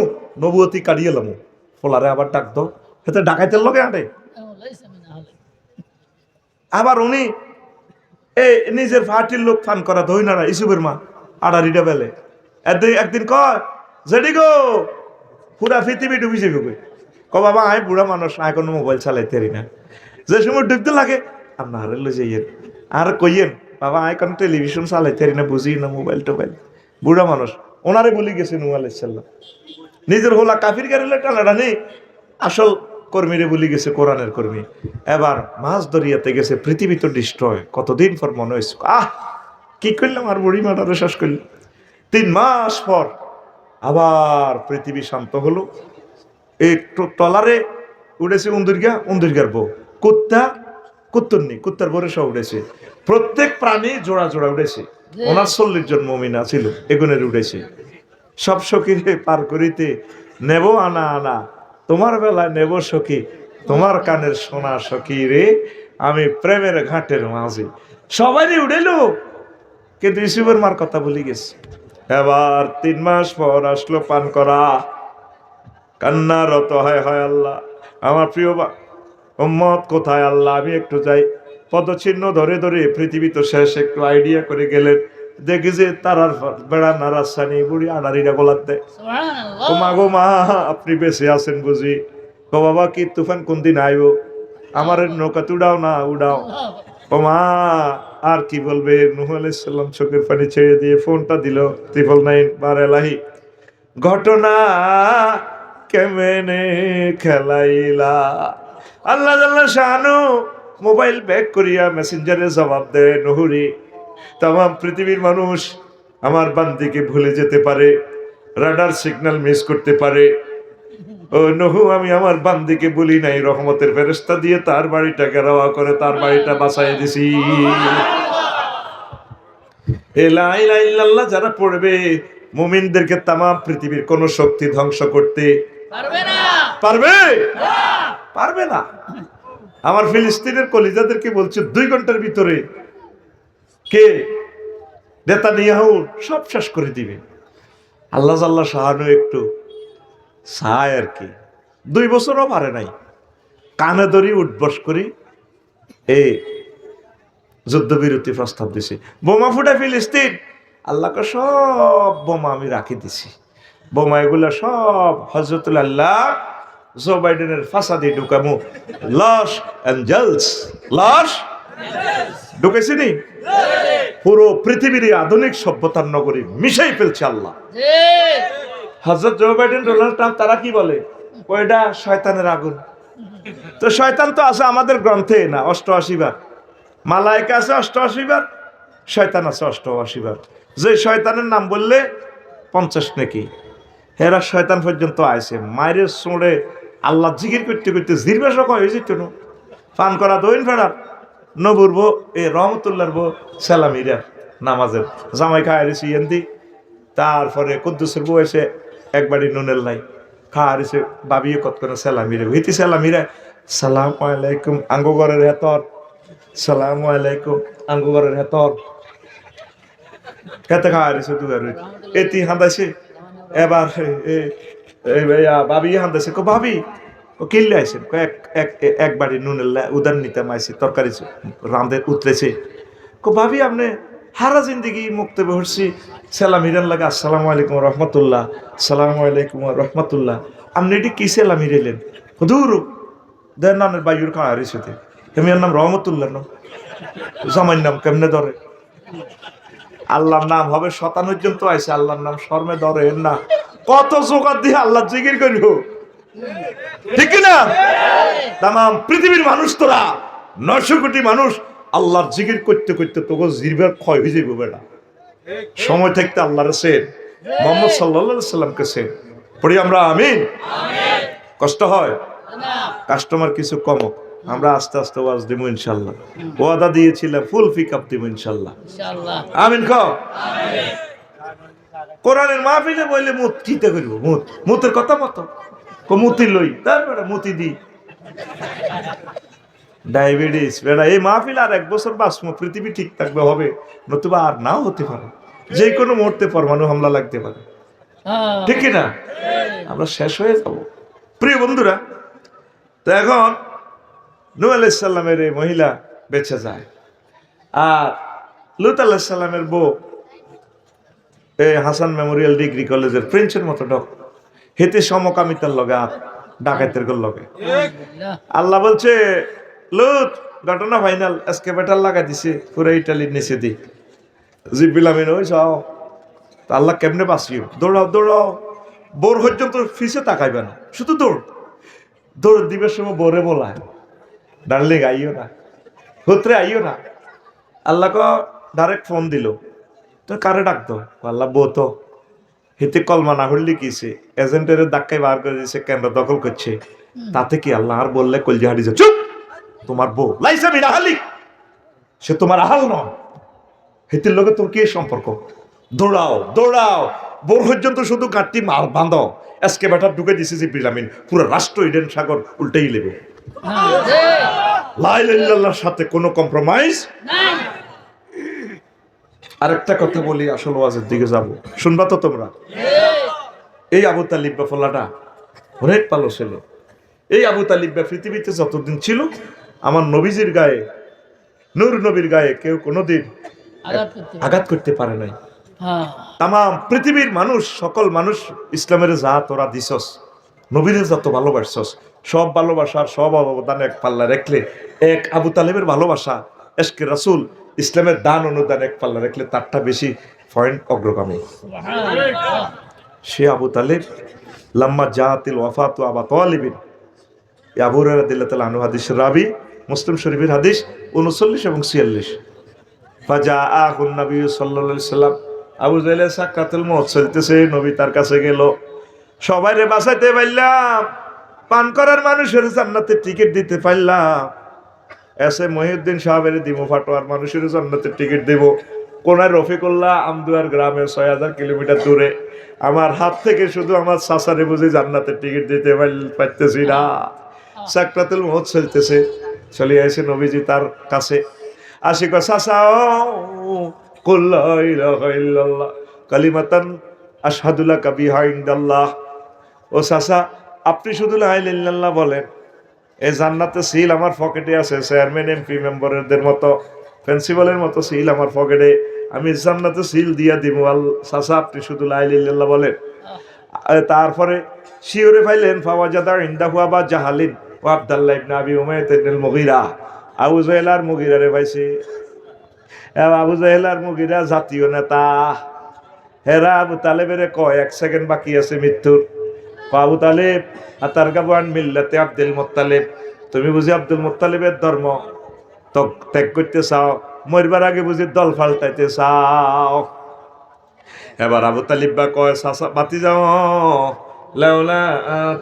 Speaker 1: নবুয়তি কাড়িয়ে লামু, ফলারে আবার ডাক দাও, এতে ডাকাইতের লগে আটে। আবার উনি নিজের ফাটির লোক ফান করা ধই না ইসুবের মা আড়ারিটা বেলে একদিন কয় জেডি গো পুরা পৃথিবী ডুবি যাবে। ক বাবা আমি বুড়া মানুষ, আমি কোনো মোবাইল চালাইতে পারি না। যে সময় ডুবতে লাগে আপনার লই যাইয়েন আর কইয়েন বাবা আমি কোনো টেলিভিশন চালাইতে পারি না, বুঝি না মোবাইল টোবাইল। বুড়া মানুষ ওনারে বলি গেছে নূহ আলাইহিস সালাম, নিজের হোলা কাফির গাড়িলে টানাটা নেই, আসল কর্মীরে বলি গেছে, কোরআনের কর্মী। এবার মাছ দরিয়াতে গেছে, পৃথিবী তো ডিস্ট্রয়। কতদিন পর মনে হয়েছে কি করলাম, আর বুড়ি মাটারে শেষ করলাম। 3 মাস পর আবার পৃথিবী শান্ত হলো। একটু টলারে উড়েছে উন্দুরগার বউ, কুত্তর নেই, কুত্তার বরে সব উড়েছে। প্রত্যেক প্রাণী জোড়া জোড়া উড়েছে। 39 জন মুমিনা ছিল, এগুনের উড়েছে। সব সখীরে পার করিতে নেব আনা আনা, তোমার বেলায় নেব সখী, তোমার কানের সোনা সখী রে, আমি প্রেমের ঘাটের মাঝি। সবাই উড়েল, কিন্তু ইসুফের মার কথা বলি গেছে। এবার 3 মাস পর আসলো পান করা, কান্নারত হয় আল্লাহ আমার প্রিয় উম্মত কোথায় আল্লাহ, আমি একটু যাই। পদচিহ্ন ধরে ধরে পৃথিবী তো শেষ, একটু আইডিয়া করে গেলেন, দেখি যে তারার বেড়া নারাসানি বুড়ি আড়ারিটা গলার দেয়। ও মা গো মা, আপনি বেঁচে আছেন বুঝি? ও বাবা কি তুফান কোন দিন আইব, আমার নৌকা উড়াও না উড়াও। ও মা আর কি বলবে। নূহ আলাইহিস সালাম চোখের পানি ছেড়ে দিয়ে ফোনটা দিল, 999 বার এলাহি ঘটনা কেমনে খেলাইলা। আল্লাহ জাল্লা শানু মোবাইল ব্যাক করিয়া মেসেঞ্জারে জবাব দেয়, নহরি তাম পৃথিবীর মানুষ আমার বান্দিকে ভুলে যেতে পারে, রাডার সিগন্যাল মিস করতে পারে। ও নূহ আমি আমার বান্দিকে বলি নাই, রহমতের ফেরেশতা দিয়ে তার বাড়িটা ঘেরাওয়া করে তার বাড়িটা বাঁচাই দিছি। লা ইলাহা ইল্লাল্লাহ যারা পড়বে, মুমিনদেরকে তাম পৃথিবীর কোন শক্তি ধ্বংস করতে পারবে না, পারবে না। আমার ফিলিস্তিনের কলিজাদেরকে বলছে 2 ঘন্টার ভিতরে কে নেতানিয়াহু সব শেষ করে দিবে। আল্লাহ জাল্লা শাহানু একটু চায় আর কি, 2 বছরও পারে নাই, কানে ধরি উঠবস করি এই যুদ্ধবিরতি প্রস্তাব দিছে। বোমা ফুটা ফিলিস্তিন, আল্লাহকে সব বোমা আমি রাখি দিছি। বোমা এগুলা সব হযরতুল্লাহ জো বাইডেনের ফাসাদে ঢুকামু। লস অ্যাঞ্জেলস, লস ঢুকেছি নি, পুরো পৃথিবীর আধুনিক সভ্যতার নগরী মিশাই ফেলছে আল্লাহ। হযরত জো বাইডেন, ডোনাল্ড ট্রাম্প তারা কি বলে, ওইটা শয়তানের আগুন। তো শয়তান তো আছে আমাদের গ্রন্থে না 88 বার, মালায়েকা আছে 88 বার, শয়তান আছে 88 বার। যে শয়তানের নাম বললে 50 নাকি, হেরা শয়তান পর্যন্ত আইছে মায়ের সোঁড়ে আল্লাহ জিকির করতে করতে জিরবেশক হয়ে যেত না। পান করা দইন ফেরার নবুর বো এ রহমতুল্লাহর বো সেলামিরা নামাজের জামাই খাওয়াইছি এন্দি। তারপরে কুদ্দুসের বউ এসে একবারই নুনের লাই খাওয়াইছে, বাবিয়ে কত করে সেলামিরে ভিতি সেলামিরা সালাম আলাইকুম আঙ্গো ঘরের হেতর সালামু আলাইকুম আঙ্গু ঘরের হেতর খেতে খাওয়া দিছে দুয়ার এতি হান্দাইছে এবার ভাবি হান্দাইছে কো ভাবি ও কিনলে আইসেন এক এক এক বাড়ি নুনের উদার নিতে মাইছে তরকারি রাঁধে উতরেছে কো ভাবি আপনি হারা জিন্দগি মুক্তে বসছি সালাম হিরান লাগে আসসালামু আলাইকুম রহমতুল্লাহ সালামু আলাইকুম রহমতুল্লাহ আপনি এটি কি সালাম হিরেলেন দূর দেন নানের বাইর খাওয়া হারিয়েছে এর নাম রহমতুল্লাহ ন জামাইর নাম কেমনে ধরে আল্লাহর নাম হবে 97 জন তো আইছে আল্লাহর নাম শর্মে ধরে না কত জোগাড় দিয়ে আল্লাহ জিকির করিব ঠিক না তাম পৃথিবীর মানুষ তোরা 900 কোটি মানুষ আল্লাহর জিকির করতে করতে তোকে জিরবার ক্ষয় হয়ে যাবে বেটা সময় থাকতে আল্লাহর সেন মুহাম্মদ সাল্লাল্লাহু আলাইহি সাল্লামকে সেন পড়ি আমরা আমিন কষ্ট হয় কাস্টমার কিছু কম আমরা আস্তে আস্তে ওয়াজ দেবো ইনশাল্লাহ ওয়াদা দিয়েছিলাম ফুল পিক আপ দেবো ইনশাল্লাহ আমিন খাও কোরআনের মাহফিলে বললে মুত কিতে করবো মুতের কথা মতো মুতি লই তারপরে মুতি দি ডায়াবেটিস বেড়া এই মাহফিল আর 1 বছর বাঁচবো পৃথিবী ঠিক থাকবে হবে নতুবা আর নাও হতে পারে যে কোনো মুহূর্তে পরমাণু হামলা লাগতে পারে ঠিক না আমরা শেষ হয়ে যাব প্রিয় বন্ধুরা তো এখন নূহ আলাইহিস সালামের এই মহিলা বেঁচে যায় আর লূত আলাইহিস সালামের বউ এই হাসান মেমোরিয়াল ডিগ্রি কলেজের ফ্রেঞ্চের মতো ডক হেতে সমকামিতার লগে আর ডাকাতের লগে আল্লাহ বলছে লূত ঘটনা ফাইনাল এসকেভেটর লাগা দিছে পুরো ইটালির নিচে দি জিব্রিল আমিন ওই যাও তা আল্লাহ কেমনে বাঁচিও দৌড়াও দৌড়াও বোর পর্যন্ত ফিসে তাকাইবে না শুধু দৌড় দিবের সময় বোরে বলায় ডার্লিং আইও না হুতরে আইও না আল্লাহ ডাইরেক্ট ফোন দিল তো কারে ডাকতো আল্লাহ বউ তো হেতে কলমা না হলে কিছে এজেন্টের ধাক্কায় বার করে দিয়েছে কেন্দ্র দখল করছে তাতে কি আল্লাহ আর বললে কলজি হাড়ি যা চুপ তোমার বউ লাইসা মিনা হালি সে তোমার আহাল নয় হেতের লোকে তোর কি সম্পর্ক দৌড়াও দৌড়াও বোর পর্যন্ত শুধু গাঁটটি মাল বাঁধো এসকে ব্যাটার ঢুকে দিছে যে বিলামিন পুরো রাষ্ট্র ইডেন সাগর উল্টেই লেবে লা ইলাহা ইল্লাল্লাহর সাথে কোনো কম্প্রোমাইজ নাই। আরেকটা কথা বলি আসল ওয়াজের দিকে যাব শুনবা তো তোমরা এই আবু তালিব বা ফলাটা অনেক ভালো ছিল এই আবু তালিব বা পৃথিবীতে যতদিন ছিল আমার নবীজির গায়ে নূর নবীর গায়ে কেউ কোনোদিন আঘাত করতে পারে নাই তাম পৃথিবীর মানুষ সকল মানুষ ইসলামের যা তোরা দিছস নবীর যত ভালোবাসছস সব ভালোবাসার সব অবদান এক পাল্লা রাখলে এক আবু তালেবের ভালোবাসা এশকে রাসূল ইসলামের দান অনুদান এক পাল্লা রাখলে তারটা বেশি পয়েন্ট অগ্রগামী সে আবু তালেব লাম্মা জাতিল ওয়াফাতু আবা তালিবিন আবু হুরায়রা রাদিয়াল্লাহু তাআলা আনহু হাদিস রাবি মুসলিম শরীফের হাদিস 39 এবং 46 ফাজাআহু নবী সাল্লাল্লাহু আলাইহি সাল্লাম আবু জাহেলের সাকরাতুল মউত চলতেছে নবী তার কাছে গেল সবাইরে বাঁচাইতে পারলাম পান করার মানুষের জান্নাতের টিকিট দিতে পারলাম এসে মহিউদ্দিন সাহেবের দিমো ফাটোয়ার মানুষের জান্নাতের টিকিট দেব কোনায় রফিকুল্লাহ আমদুয়ার গ্রামে 6000 কিলোমিটার দূরে আমার হাত থেকে শুধু আমার চাচারে বুঝি জান্নাতের টিকিট দিতে পারতেছি না সাকরাতুল মউত চলতেছে চলে আসে নবীজি তার কাছে আসি কো চাচা কুল লা ইলাহা ইল্লাল্লাহ কালিমাতান আশহাদু লাকা বিহা ইনদাল্লাহ ও চাচা আপনি শুধু লা ইলাহা ইল্লাল্লাহ বলেন এই জান্নাতে সিল আমার পকেটে আছে চেয়ারম্যান এমপি মেম্বারদের মতো প্রিন্সিপালের মতো সিল আমার পকেটে আমি জান্নাতে সিল দিয়া দিব চাচা আপনি শুধু লা ইলাহা ইল্লাল্লাহ বলেন তারপরে শিওরে ফাইলেন ফাওয়াজাদা ইনদাহু আবা জাহালিন ও আব্দুল্লাহ ইবনে আবি উমাইয়া ইবনে মুগীরা আবু জাহেল আর মুগীরারে পাইছে আবু জাহেল আর মুগীরা জাতীয় নেতা হেরা আবু তালেবের কয় 1 সেকেন্ড বাকি আছে মৃত্যুর আবু তালেব আতারগাবান মিল্লাতে আব্দুল মুত্তালিব তুমি বুঝি আব্দুল মুত্তালিবের ধর্ম তো ত্যাগ করতে চাও মরবার আগে বুঝি দল পাল্টাইতে চাও এবার আবু তালিব বা কয় চাচা বাতি যাও লাউলা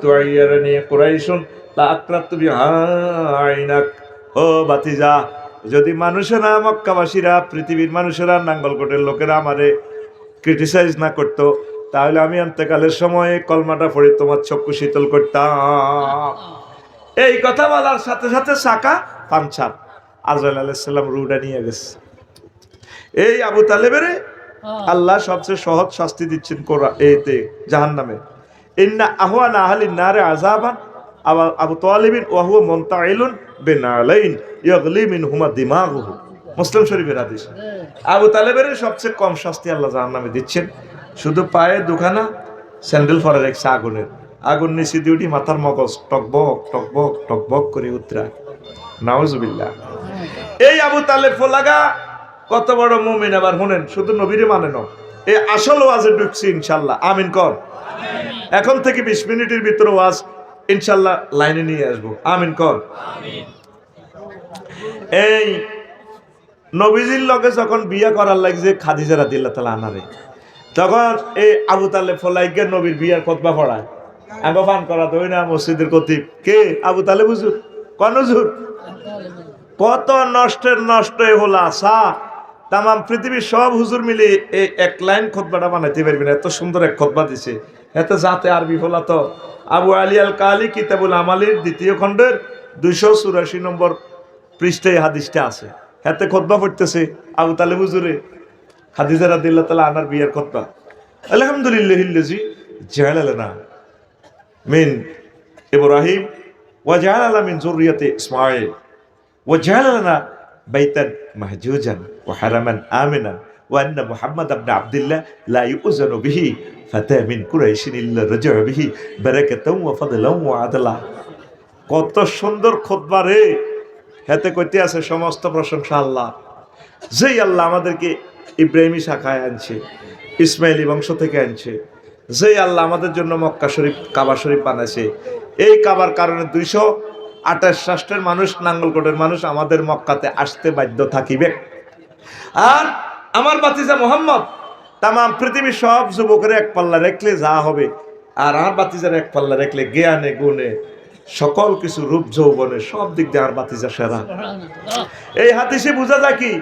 Speaker 1: তুআইয়ারানি কুরাইশুন লা আকরাতু বিআইনাক ও বাতিজা যদি মানুষেরা মক্কাবাসীরা পৃথিবীর মানুষেরা নাঙ্গলকোটের লোকেরা আমারে ক্রিটিসাইজ না করতো তাহলে আমি অন্তকালের সময় কলমাটা পড়ে তোমার চক্ষু শীতল করতাম এই কথা বলার সাথে সাথে চাকা পাঞ্চার আজরাইল আলাইহিস সালাম রূহটা নিয়ে গেছে। এই আবু তালেবের আল্লাহ সবচেয়ে সহজ শাস্তি দিচ্ছেন কোরআন এতে জাহান্নামে। ইন্না আহওয়ানা আহলিন নারে আযাবান আবু তালিবিন ওয়া হুয়া মুনতাইলুন বিনালাইন ইয়াগলি মিনহুমা দিমাগুহু। মুসলিম শরীফের হাদিস। আবু তালেবের সবচেয়ে কম শাস্তি আল্লাহ জাহান্নামে দিচ্ছেন, শুধু পায়ে দুখানা স্যান্ডেল পরে রেখেছে আগুনের, আগুন নিচে দিয়ে উঠি মাথার মগজ টকবক টকবক টকবক করে উতরায়। নাউজুবিল্লাহ। এই আবু তালেব ফোলাগা কত বড় মুমিন, আবার শুনেন শুধু নবীরে মানে না, এই আসল ওয়াজে ঢুকছি ইনশাল্লাহ। আমিন কর। এখন থেকে 20 মিনিটের ভিতরে ওয়াজ ইনশাল্লাহ লাইনে নিয়ে আসবো। আমিন কর। এই নবীজির লগে যখন বিয়ে করার লাগছে খাদিজা রাদিয়াল্লাহু তাআলা আনহারে, তখন এই আবু তালেব ফলাইকে নবীর বিয়ার খুতবা পড়ায়। আগে ফান করা তো না মসজিদের খতিব কে? আবু তালেব হুজুর। কোন হুজুর? কত নষ্টের নষ্ট হলো আসা। তামাম পৃথিবীর সব হুজুর মিলে এই এক লাইন খুতবাটা বানাইতে পারবি না, এত সুন্দর এক খুতবা দিছে। এতে যাতে আরবি ফলা তো আবু আলী আল কালি কিতাবুল আমালির 2য় খণ্ডের 284 নম্বর পৃষ্ঠায় হাদিসটা আছে। এতে খুতবা পড়তেছে আবু তালেব হুজুরে খাদিজা রাদিয়াল্লাহু তাআলা আনহার বিয়ের খুতবা। আলহামদুলিল্লাহিল্লাযী জাআলা লানা মিন ইব্রাহিম ওয়া জাআলা মিন যুররিয়াতি ইসমাঈল ওয়া জাআলা লানা বাইতান মাহজুজান ওয়া হারামান আমিনান ওয়া আন্না মুহাম্মাদ ইবনে আব্দুল্লাহ লা ইউযানু বিহি ফাতা মিন কুরাইশিন ইল্লা রাজা বিহি বারাকাতাও ওয়া ফাদলাও ওয়া আদলা। কত সুন্দর খুতবা রে। হেতে কইতে আছে সমস্ত প্রশংসা আল্লাহ, যেই আল্লাহ আমাদেরকে ইব্রাহিমী শাখায় আনছে, ইসমাইলি বংশ থেকে আনছে, যেই আল্লাহ আমাদের জন্য মক্কা শরীফ কাবা শরীফ বানাইছে। এই কাবার কারণে 228 রাষ্ট্রের মানুষ, নাঙ্গলকোটের মানুষ আমাদের মক্কাতে আসতে বাধ্য থাকিবে। আর আমার বাতিজা মোহাম্মদ তামাম পৃথিবীর সব যুবকের এক পাল্লা রাখলে যা হবে, আর আমার বাতিজার এক পাল্লা রাখলে জ্ঞানে গুণে সকল কিছু রূপ যৌবনে সব দিক দিয়ে আর বাতিজা সেরা। এই হাদিসে বোঝা যায় কি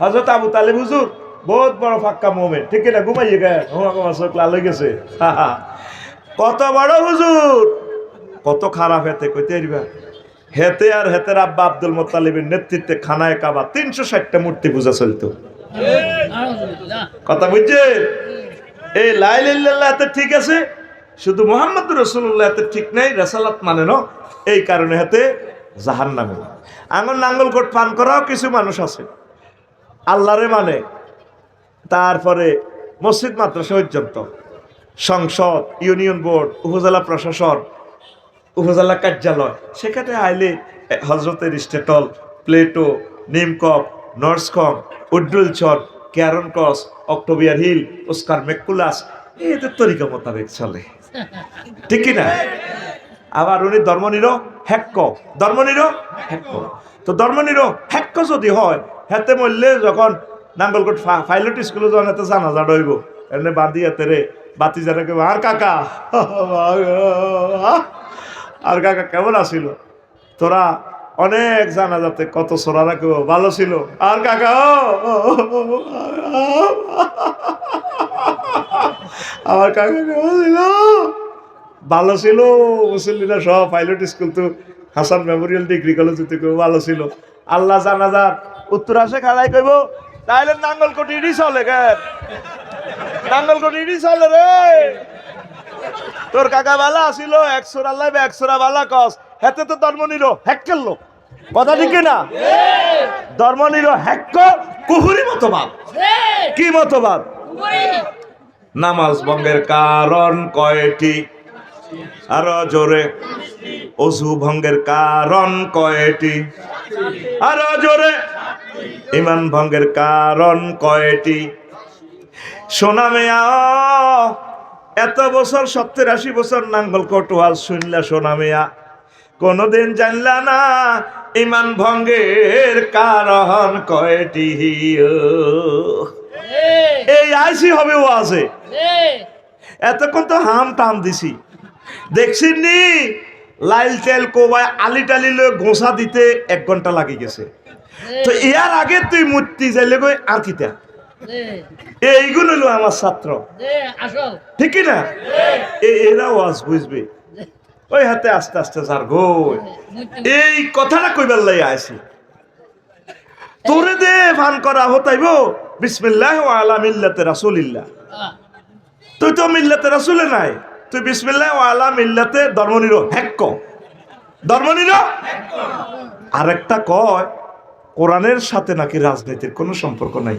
Speaker 1: হযরত আবু তালেব হুজুর বহুত বড় ফাক্কা মুমিন, ঠিক না? ঘুমাইয়ে গে চোখ লাল হয়ে গেছে। কত বড় হুজুর, কত খারাপ হেতে কইতে পারবা। হেতে আর হেতের আব্বা আব্দুল মুত্তালিবের নেতৃত্বে খানায় কাবা 360টা মূর্তি পূজা চলতো। কথা বুঝছে? এই লা ইলাহা ইল্লাল্লাহ হাতে ঠিক আছে, শুধু মুহাম্মদুর রাসূলুল্লাহ হাতে ঠিক নাই, রাসালাত মানে না। এই কারণে হাতে জাহান্নামে। আঙ্গুল নাঙ্গলকোট পান করাও কিছু মানুষ আছে আল্লাহরে মানে, তারপরে মসজিদ মাদ্রাসা পর্যন্ত, সংসদ, ইউনিয়ন বোর্ড, উপজেলা প্রশাসন, উপজেলা কার্যালয়, সেখানে আইলে হজরতের স্টেটল, প্লেটো, নিমকপ, নর্সকম, উড্ডুলচর, ক্যারন ক্রস, অক্টোবিয়ার হিল, ওস্কার মেকুলাস এদের তরিকা মোতাবেক চলে, ঠিক কিনা? আবার উনি ধর্মনির হ্যাক্ক, ধর্মনির হ্যাক্ক। তো ধর্মনির হ্যাক্ক যদি হয়, হাতে মরলে যখন নাঙ্গলকোট পাইলট স্কুলে যখন এত জানাজা ডইব, এমনি বাঁধি হাতে রে বাতি জানাকে আর কাকা, আর কাকা কেমন আসিল? তোরা অনেক জানাজাতে কত সোরারা কেউ ভালো ছিল, আর কাকা আমার কাকা কেমন ছিল? ভালো ছিল। মুসল্লিরা সব পাইলট স্কুল তো হাসান মেমোরিয়াল ডিগ্রি কলেজ ভালো ছিল। আল্লাহ জানাজার উত্তর আসে খাড়াই কইব, তাইলে নাঙ্গলকোট ইডি চলে কেন? নাঙ্গলকোট ইডি চলে রে। তোর কাকা বালা আসিল, 100 আল্লাহ 100 বালা কস, হেতে তো ধর্মনির হ্যাক করলো। কথা ঠিক না? ধর্মনির হ্যাক কুহুরি মতবাদ। কি মতবাদ? নামাজ ভঙ্গের কারণ কয়টি? আরো জোরে। অজু ভঙ্গের কারণ কয়টি? আরো জোরে। ইমান ভঙ্গের কারণ কয়টি? সোনা মেয়া এত বছর 70-80 বছর নাঙ্গলকোট ওয়াজ শুনলা সোনা মেয়া, কোনদিন জানলা না ইমান ভঙ্গের কারণ কয়টি? এই আইসি হবে ওয়াজে, এতক্ষণ তো হাম টাম দিছি, দেখছি নি লাইল তেল কোবায় আলি টালি লয়ে গোসা দিতে 1 ঘন্টা লাগি গেছে। তো ইয়ার আগে তুই মূর্তি যাইলে গই আর কিতা? এইগুলো হলো আমার ছাত্র, ঠিক না? এরা ওয়াজ বুঝবে। ওই হাতে আস্তে আস্তে যার গো এই কথাটা কইবার লাই আইছি। তোরে দে ফান করা হতাইব বিসমিল্লাহ ওয়া আলা মিল্লাতে রাসূলিল্লাহ। তুই তো মিল্লাতে রাসূলে নাই, তুই বিসমিল্লাহ ওয়া আলা মিল্লাতে ধর্মনির হ্যাক ধর্মনির। আরেকটা কয় কোরআনের সাথে নাকি রাজনীতির কোনো সম্পর্ক নাই,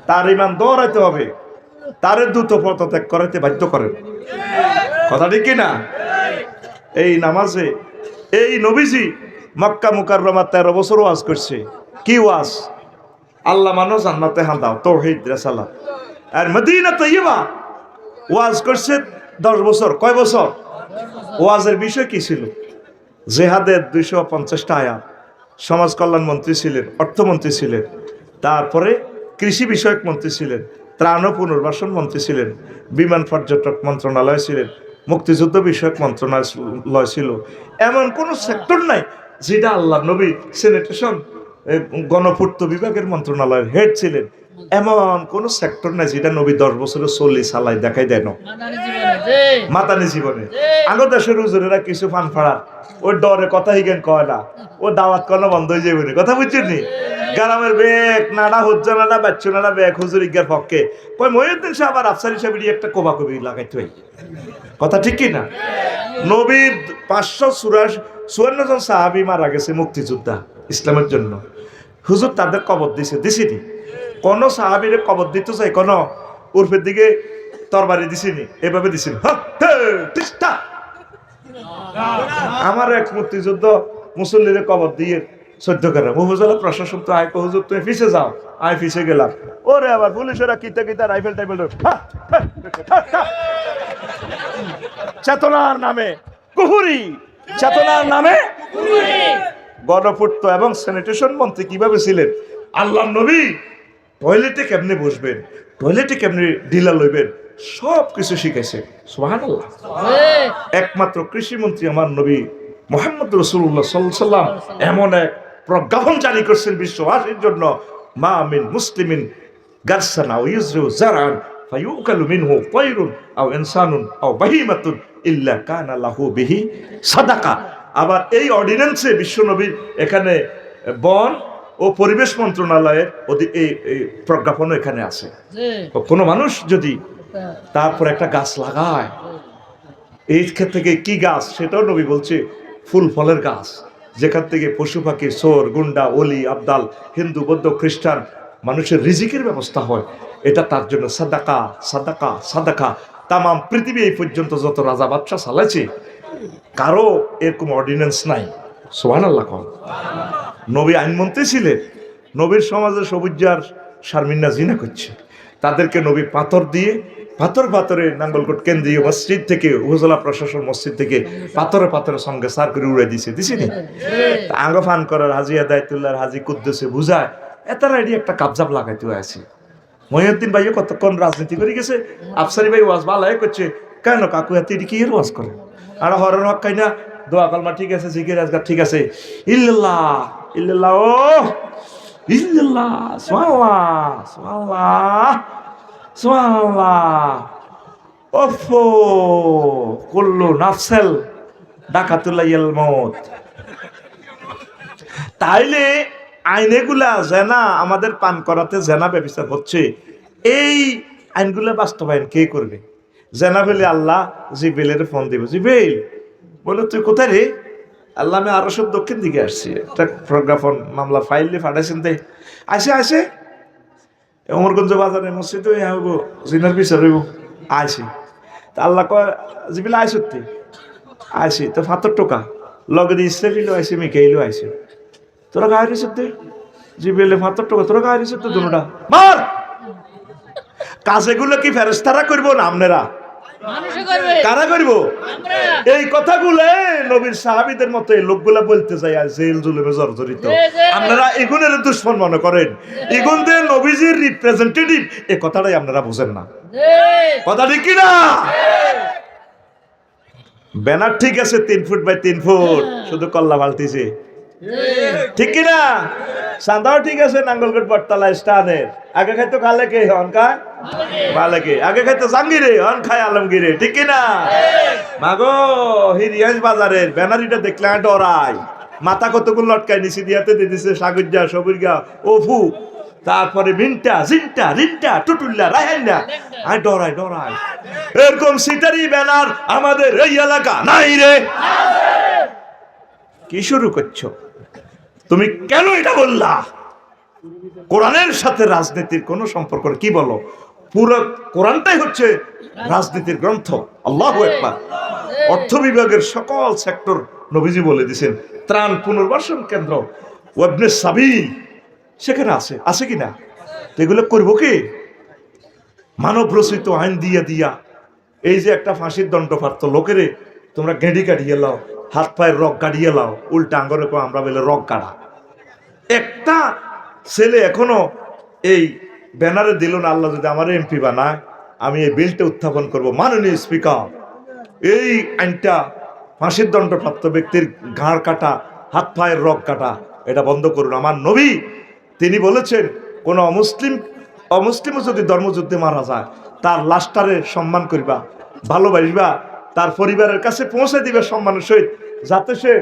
Speaker 1: তার ইমান দৌড়াইতে হবে, তারে দ্রুত পদত্যাগ করাইতে বাধ্য করেন। কথা ঠিক কিনা? এই নামাজে এই নবীজি মক্কা মুকাররমা 13 বছর ওয়াজ করছে। কি ওয়াজ? আল্লাহ মানো, জান্নাতে হান দাও, তাওহীদ রিসালাত। আর মদিনা তৈয়বা ওয়াজ করছে 10 বছর। কয় বছর? ওয়াজের বিষয় কি ছিল? জিহাদের 250টা আয়াত। সমাজ কল্যাণ মন্ত্রী ছিলেন, অর্থমন্ত্রী ছিলেন, তারপরে কৃষি বিষয়ক মন্ত্রী ছিলেন, ত্রাণ ও পুনর্বাসন মন্ত্রী ছিলেন, বিমান পর্যটক মন্ত্রণালয় ছিলেন, মুক্তিযুদ্ধ বিষয়ক মন্ত্রণালয় ছিল। এমন কোন সেক্টর নাই যেটা আল্লাহ নবী স্যানিটেশন গণপূর্ত বিভাগের মন্ত্রণালয়ের হেড ছিলেন। এমন কোন সেক্টর নাই যেটা নবী 10 বছরে 40 সালাই দেখাই দেন মাতানি জীবনে। আগো দেশের হুজুরেরা কিছু ফান ফাড়া ওর ডরে কথা হিগেন কয় না, ও দাওয়াত করানো বন্ধ হয়ে যাবে। কথা বুঝছেন নি? গ্রামের বেগ নানা হজ্জা নানা বাচ্চু নানা বেগ হুজুর ইজ্ঞার পক্ষে কয় মহিউদ্দিন সাহেব আর আফসারি সাহেব একটা কোবা কবি লাগাইতে হয়। কথা ঠিক কি না? নবীর 554 জন সাহাবী মারা গেছে মুক্তিযোদ্ধা ইসলামের জন্য। হুজুর তাদের কবর দিছিনি? কোন সাহাবীরে কবর দিতে চাই কোন উর্ফের দিকে তরবারি দিছিনি? এভাবে দিছিনি। আমার এক মুক্তিযুদ্ধ মুসল্লিরে কবর দিয়ে 14 গ্রাম উপজেলা প্রশাসন তো আইকো হুজুর তুমি পিছে যাও, আমি পিছে গেলাম। ওরে আবার পুলিশেরা কিতা কিতা রাইফেল টাইফেল চেতনার নামে কুহুরি, চেতনার নামে গণপূর্ত এবং স্যানিটেশন মন্ত্রী কিভাবে ছিলেন? আল্লাহ নবী টয়লেটে কেমনে বসবেন, টয়লেটে কেমনে ঢিলা লইবেন, সব কিছু শিখেছে। সুবহানাল্লাহ। একমাত্র কৃষি মন্ত্রী আমার নবী মুহাম্মদ রাসূলুল্লাহ সাল্লাল্লাহু আলাইহি ওয়াসাল্লাম এমন এক প্রজ্ঞাপন জারি করছেন বিশ্ববাসীর জন্য, মা মিন মুসলিমিন গারসানা ওয়া ইউজরু জারআন ফায়ুকালু মিনহু তায়রুন আও ইনসানুন আও বাহিমাতুন ইল্লা কানা লাহু বিহি সাদাকা। আবার এই অর্ডিন্যান্সে বিশ্বনবীর এখানে বন ও পরিবেশ মন্ত্রণালয়ের এই প্রজ্ঞাপনও এখানে আছে। কোনো মানুষ যদি তারপর একটা গাছ লাগায়, এই ক্ষেত্রে থেকে কি গাছ সেটাও নবী বলছে ফুল ফলের গাছ, যেখান থেকে পশু পাখি সোর গুন্ডা অলি আবদাল হিন্দু বৌদ্ধ খ্রিস্টান মানুষের রিজিকের ব্যবস্থা হয়, এটা তার জন্য সাদাকা সাদাকা সাদাকা। তামাম পৃথিবী এই পর্যন্ত যত রাজা বাদশা চালাইছে কারো এরকম অর্ডিন্যান্স নাই। সুবহানাল্লাহ। নবী আইনমন্ত্রী ছিলেন, নবীর সমাজে সবুজার শারমিনা জিনা করছে, তাদেরকে নবী পাথর দিয়ে পাথরে নাঙ্গলকোট কেন্দ্রীয় মসজিদ থেকে উপজেলা প্রশাসন মসজিদ থেকে পাথরের সঙ্গে সার করে উড়ে দিছিনি? আঙ্গ ফান করার হাজি আদায়তুল্লাহ হাজি কুদ্দুসে বুঝায় এতারা এটি একটা কাবজাব লাগাইতে আছে। মহিউদ্দিন ভাইও কতক্ষণ রাজনীতি করে গেছে, আফসারি ভাই ওয়াজ ভালাই করছে, কেন কাকু এত এটি কি এর ওয়াজ করে? আর হরের হক খাই না, দোয়া কলমা ঠিক আছে, জিকির আজগার ঠিক আছে, ইল্লাল্লাহ ইল্লাল্লাহ ও ইল্লাল্লাহ সুবহানাল্লাহ সুবহানাল্লাহ সুবহানাল্লাহ ওফো কুল্লু নাফসেল ডাকাতুল্লাহিল মউত। তাইলে আইনেগুলা জেনা আমাদের পান করাতে জেনা ব্যবস্থা হচ্ছে, এই আইনগুলা বাস্তবায়ন কে করবে? জেনা ফেলে আল্লাহ জিবেলের ফোন দিব, জিবেল বলে তুই কোথায় রে? আল্লাহ আমি আরো সব দক্ষিণ দিকে আসছি, একটা প্রজ্ঞাপন মামলা ফাইল দিয়ে ফাটাইছেন, তাই আসে অমরগঞ্জ বাজারে মসজিদ হইব জিনার বিচার হইব আইসি। তা আল্লাহ কয় জিবিল আইসি আইসি তো ৭৫ টাকা লগে দিয়ে ইসরাফিলও আইসি মিকাইলও আইসি, তোরা গায়ে রিসতে জিবিলে ৭৫ টাকা তোরা গায়ে রিসতে দুটা মার। কাজেগুলো কি ফেরেশতারা করব না আপনারা? কারা করব? এই কথাগুলো নবীর সাহাবীদের মতো এই লোকগুলা বলতে যায় আর জেল জুলুমে জর্জরিত। আপনারা এগুনের দুশ্মন মনে করেন, এগুনদের নবীজির রিপ্রেজেন্টেটিভ, এই কথাটাই আপনারা বুঝেন না। কথা ঠিক কি না? ব্যানার ঠিক আছে 3 ফুট বাই 3 ফুট, শুধু কল্লা পাল্টিছে, ঠিক কি না? সান্দাও ঠিক আছে নাঙ্গলকোট বটতলা স্টানের, আগে খাইতো খালে কে হন খায় বালেকে, আগে খাইতো জাঙ্গিরে হন খায় আলমগীরে, ঠিক কি না? মাগো হিরিয়াজ বাজারের ব্যানারিটা দেখলে ডরাই, মাথা কতগুলো লটকায় নিচে দিয়াতে দিতেছে সাগরজা সবুরগা ওফু, তারপরে মিন্টা জিন্টা রিন্টা টুটুল্লা রাহেন্ডা। আমি ডরাই ডরাই, এরকম সিটারি ব্যানার আমাদের এই এলাকা নাই রে। কি শুরু করছো তুমি? কেন এটা বললা? কোরআনের সাথে রাজনীতির কোনো সম্পর্ক নেই। কি বলো? পুরো কোরআনটাই হচ্ছে রাজনীতির গ্রন্থ। আল্লাহু আকবার। অর্থ বিভাগের সকল সেক্টর নবীজি বলে দিয়েছেন। ত্রাণ পুনর্বাসন কেন্দ্র, ওয়াবনে সাবিল সেখানে আছে, আছে কিনা? তো এগুলো করবো কি? মানব রচিত আইন দিয়া দিয়া এই যে একটা ফাঁসির দণ্ডপ্রাপ্ত লোকেরে তোমরা গেঁড়ি কাটিয়ে লাও, হাত পায়ের রক কাটিয়ে লাও, উল্টা আঙ্গরে আমরা বলে রক কাটা। একটা ছেলে এখনো এই ব্যানারে দিল না, আল্লাহ যদি আমার এমপি বানায় আমি এই বিলটা উত্থাপন করব। মাননীয় স্পিকার, এই আইনটা ফাঁসির দণ্ডপ্রাপ্ত ব্যক্তির ঘাড় কাটা, হাত পায়ের রক কাটা, এটা বন্ধ করুন। আমার নবী তিনি বলেছেন, কোন অমুসলিমও যদি ধর্মযুদ্ধে মারা যায় তার লাশটারে সম্মান করবা, ভালোবাসবা, তার পরিবারের কাছে পৌঁছে দিবে সম্মানের সহিত, যাতে সে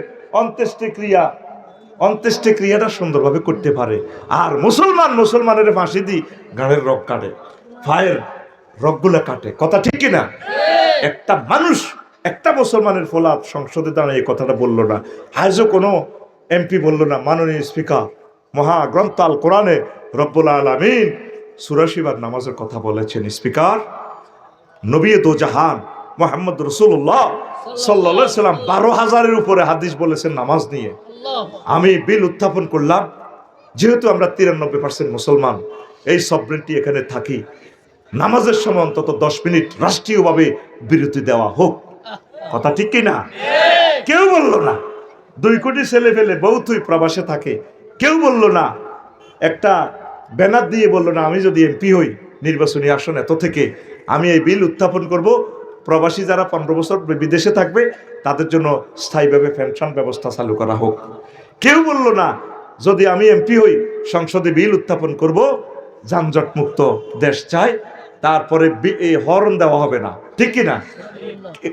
Speaker 1: অন্ত্যেষ্টি ক্রিয়াটা সুন্দরভাবে করতে পারে। আর মুসলমানের ফাঁসি দি ঘাড়ের রক কাটে, পায়ের রকগুলো কাটে। কথা ঠিক কিনা? একটা মানুষ, একটা মুসলমানের ফলাদ সংসদে দাঁড়িয়ে এই কথাটা বললো না, আজও কোনো এমপি বললো না। মাননীয় স্পিকার, মহাগ্রন্থ আল কোরআনে রব্বুল আলামিন ৮৪ বার নামাজের কথা বলেছেন। স্পিকার, নবী দো জাহান মুহাম্মদ রাসূলুল্লাহ সাল্লাল্লাহু আলাইহি সাল্লাম ১২,০০০-এর উপরে হাদিস বলেছেন নামাজ নিয়ে। আমি বিল উত্থাপন করলাম, যেহেতু আমরা ৯৩% মুসলমান, এই সভরেন্টি এখানে থাকি, নামাজের সময় অন্তত ১০ মিনিট রাষ্ট্রীয়ভাবে বিরতি দেওয়া হোক। কথা ঠিক কিনা? কেউ বলল না। ২ কোটি ছেলে ফেলে বহুতই প্রবাসে থাকে, কেউ বলল না। একটা ব্যানার দিয়ে বলল না, আমি যদি এমপি হই নির্বাচনী আসন এত থেকে, আমি এই বিল উত্থাপন করব, প্রবাসী যারা ১৫ বছর বিদেশে থাকবে তাদের জন্য স্থায়ীভাবে পেনশন ব্যবস্থা চালু করা হোক। কেউ বলল না, যদি আমি এমপি হই সংসদে বিল উত্থাপন করব, যানজট মুক্ত দেশ চাই, তারপরে এই হরন দেওয়া হবে না। ঠিক কিনা?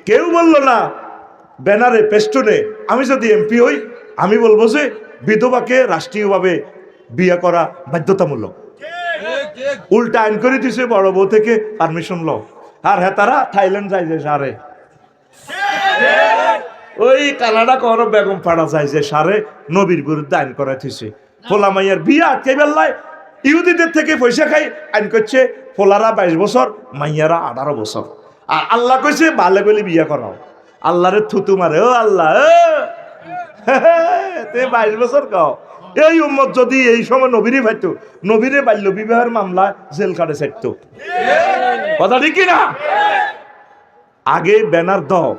Speaker 1: কেউ বলল না ব্যানারে পেস্টনে, আমি যদি এমপি হই আমি বলবো যে বিধবাকে রাষ্ট্রীয়ভাবে বিয়ে করা বাধ্যতামূলক। উল্টা আইন করে দিছে, বড় বউ থেকে পারমিশন লো। আর হ্যাঁ, তারা থাইল্যান্ড যাই যে সারে, ওই কানাডা কর বেগম পাড়া যায় যে সারে নবীর বিরুদ্ধে আইন করা থিছে। ফোলা মাইয়ার বিয়ে আটকে বেল্লায় ইহুদিদের থেকে পয়সা খাই আইন করছে। ফোলারা ২২ বছর, মাইয়ারা ১৮ বছর। আর আল্লাহ কইছে ভালো বলে বিয়ে করাও। আল্লাহরে থুতু মারে, ও আল্লাহ তে ২২ বছর কাও। এই উম্মত যদি এই সময় নবীরে পাইতো, নবীরে বাল্য বিবাহের মামলা জেল কাটে চাইতো। কথা ঠিক না? আগে ব্যানার দাও,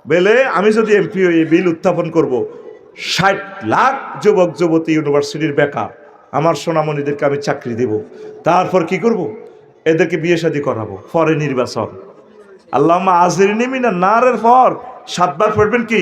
Speaker 1: বেলে আমি যদি এমপি হই বিল উত্থাপন করব, ৬০ লাখ যুবক যুবতী ইউনিভার্সিটির বেকার, আমার সোনামণিদেরকে আমি চাকরি দেব। তারপর কি করব? এদেরকে বিয়ে শাদী করাবো, পরে নির্বাচন। আল্লাহুম্মা আজিরনি মিনান নারের পর ৭ বার পড়বেন কি?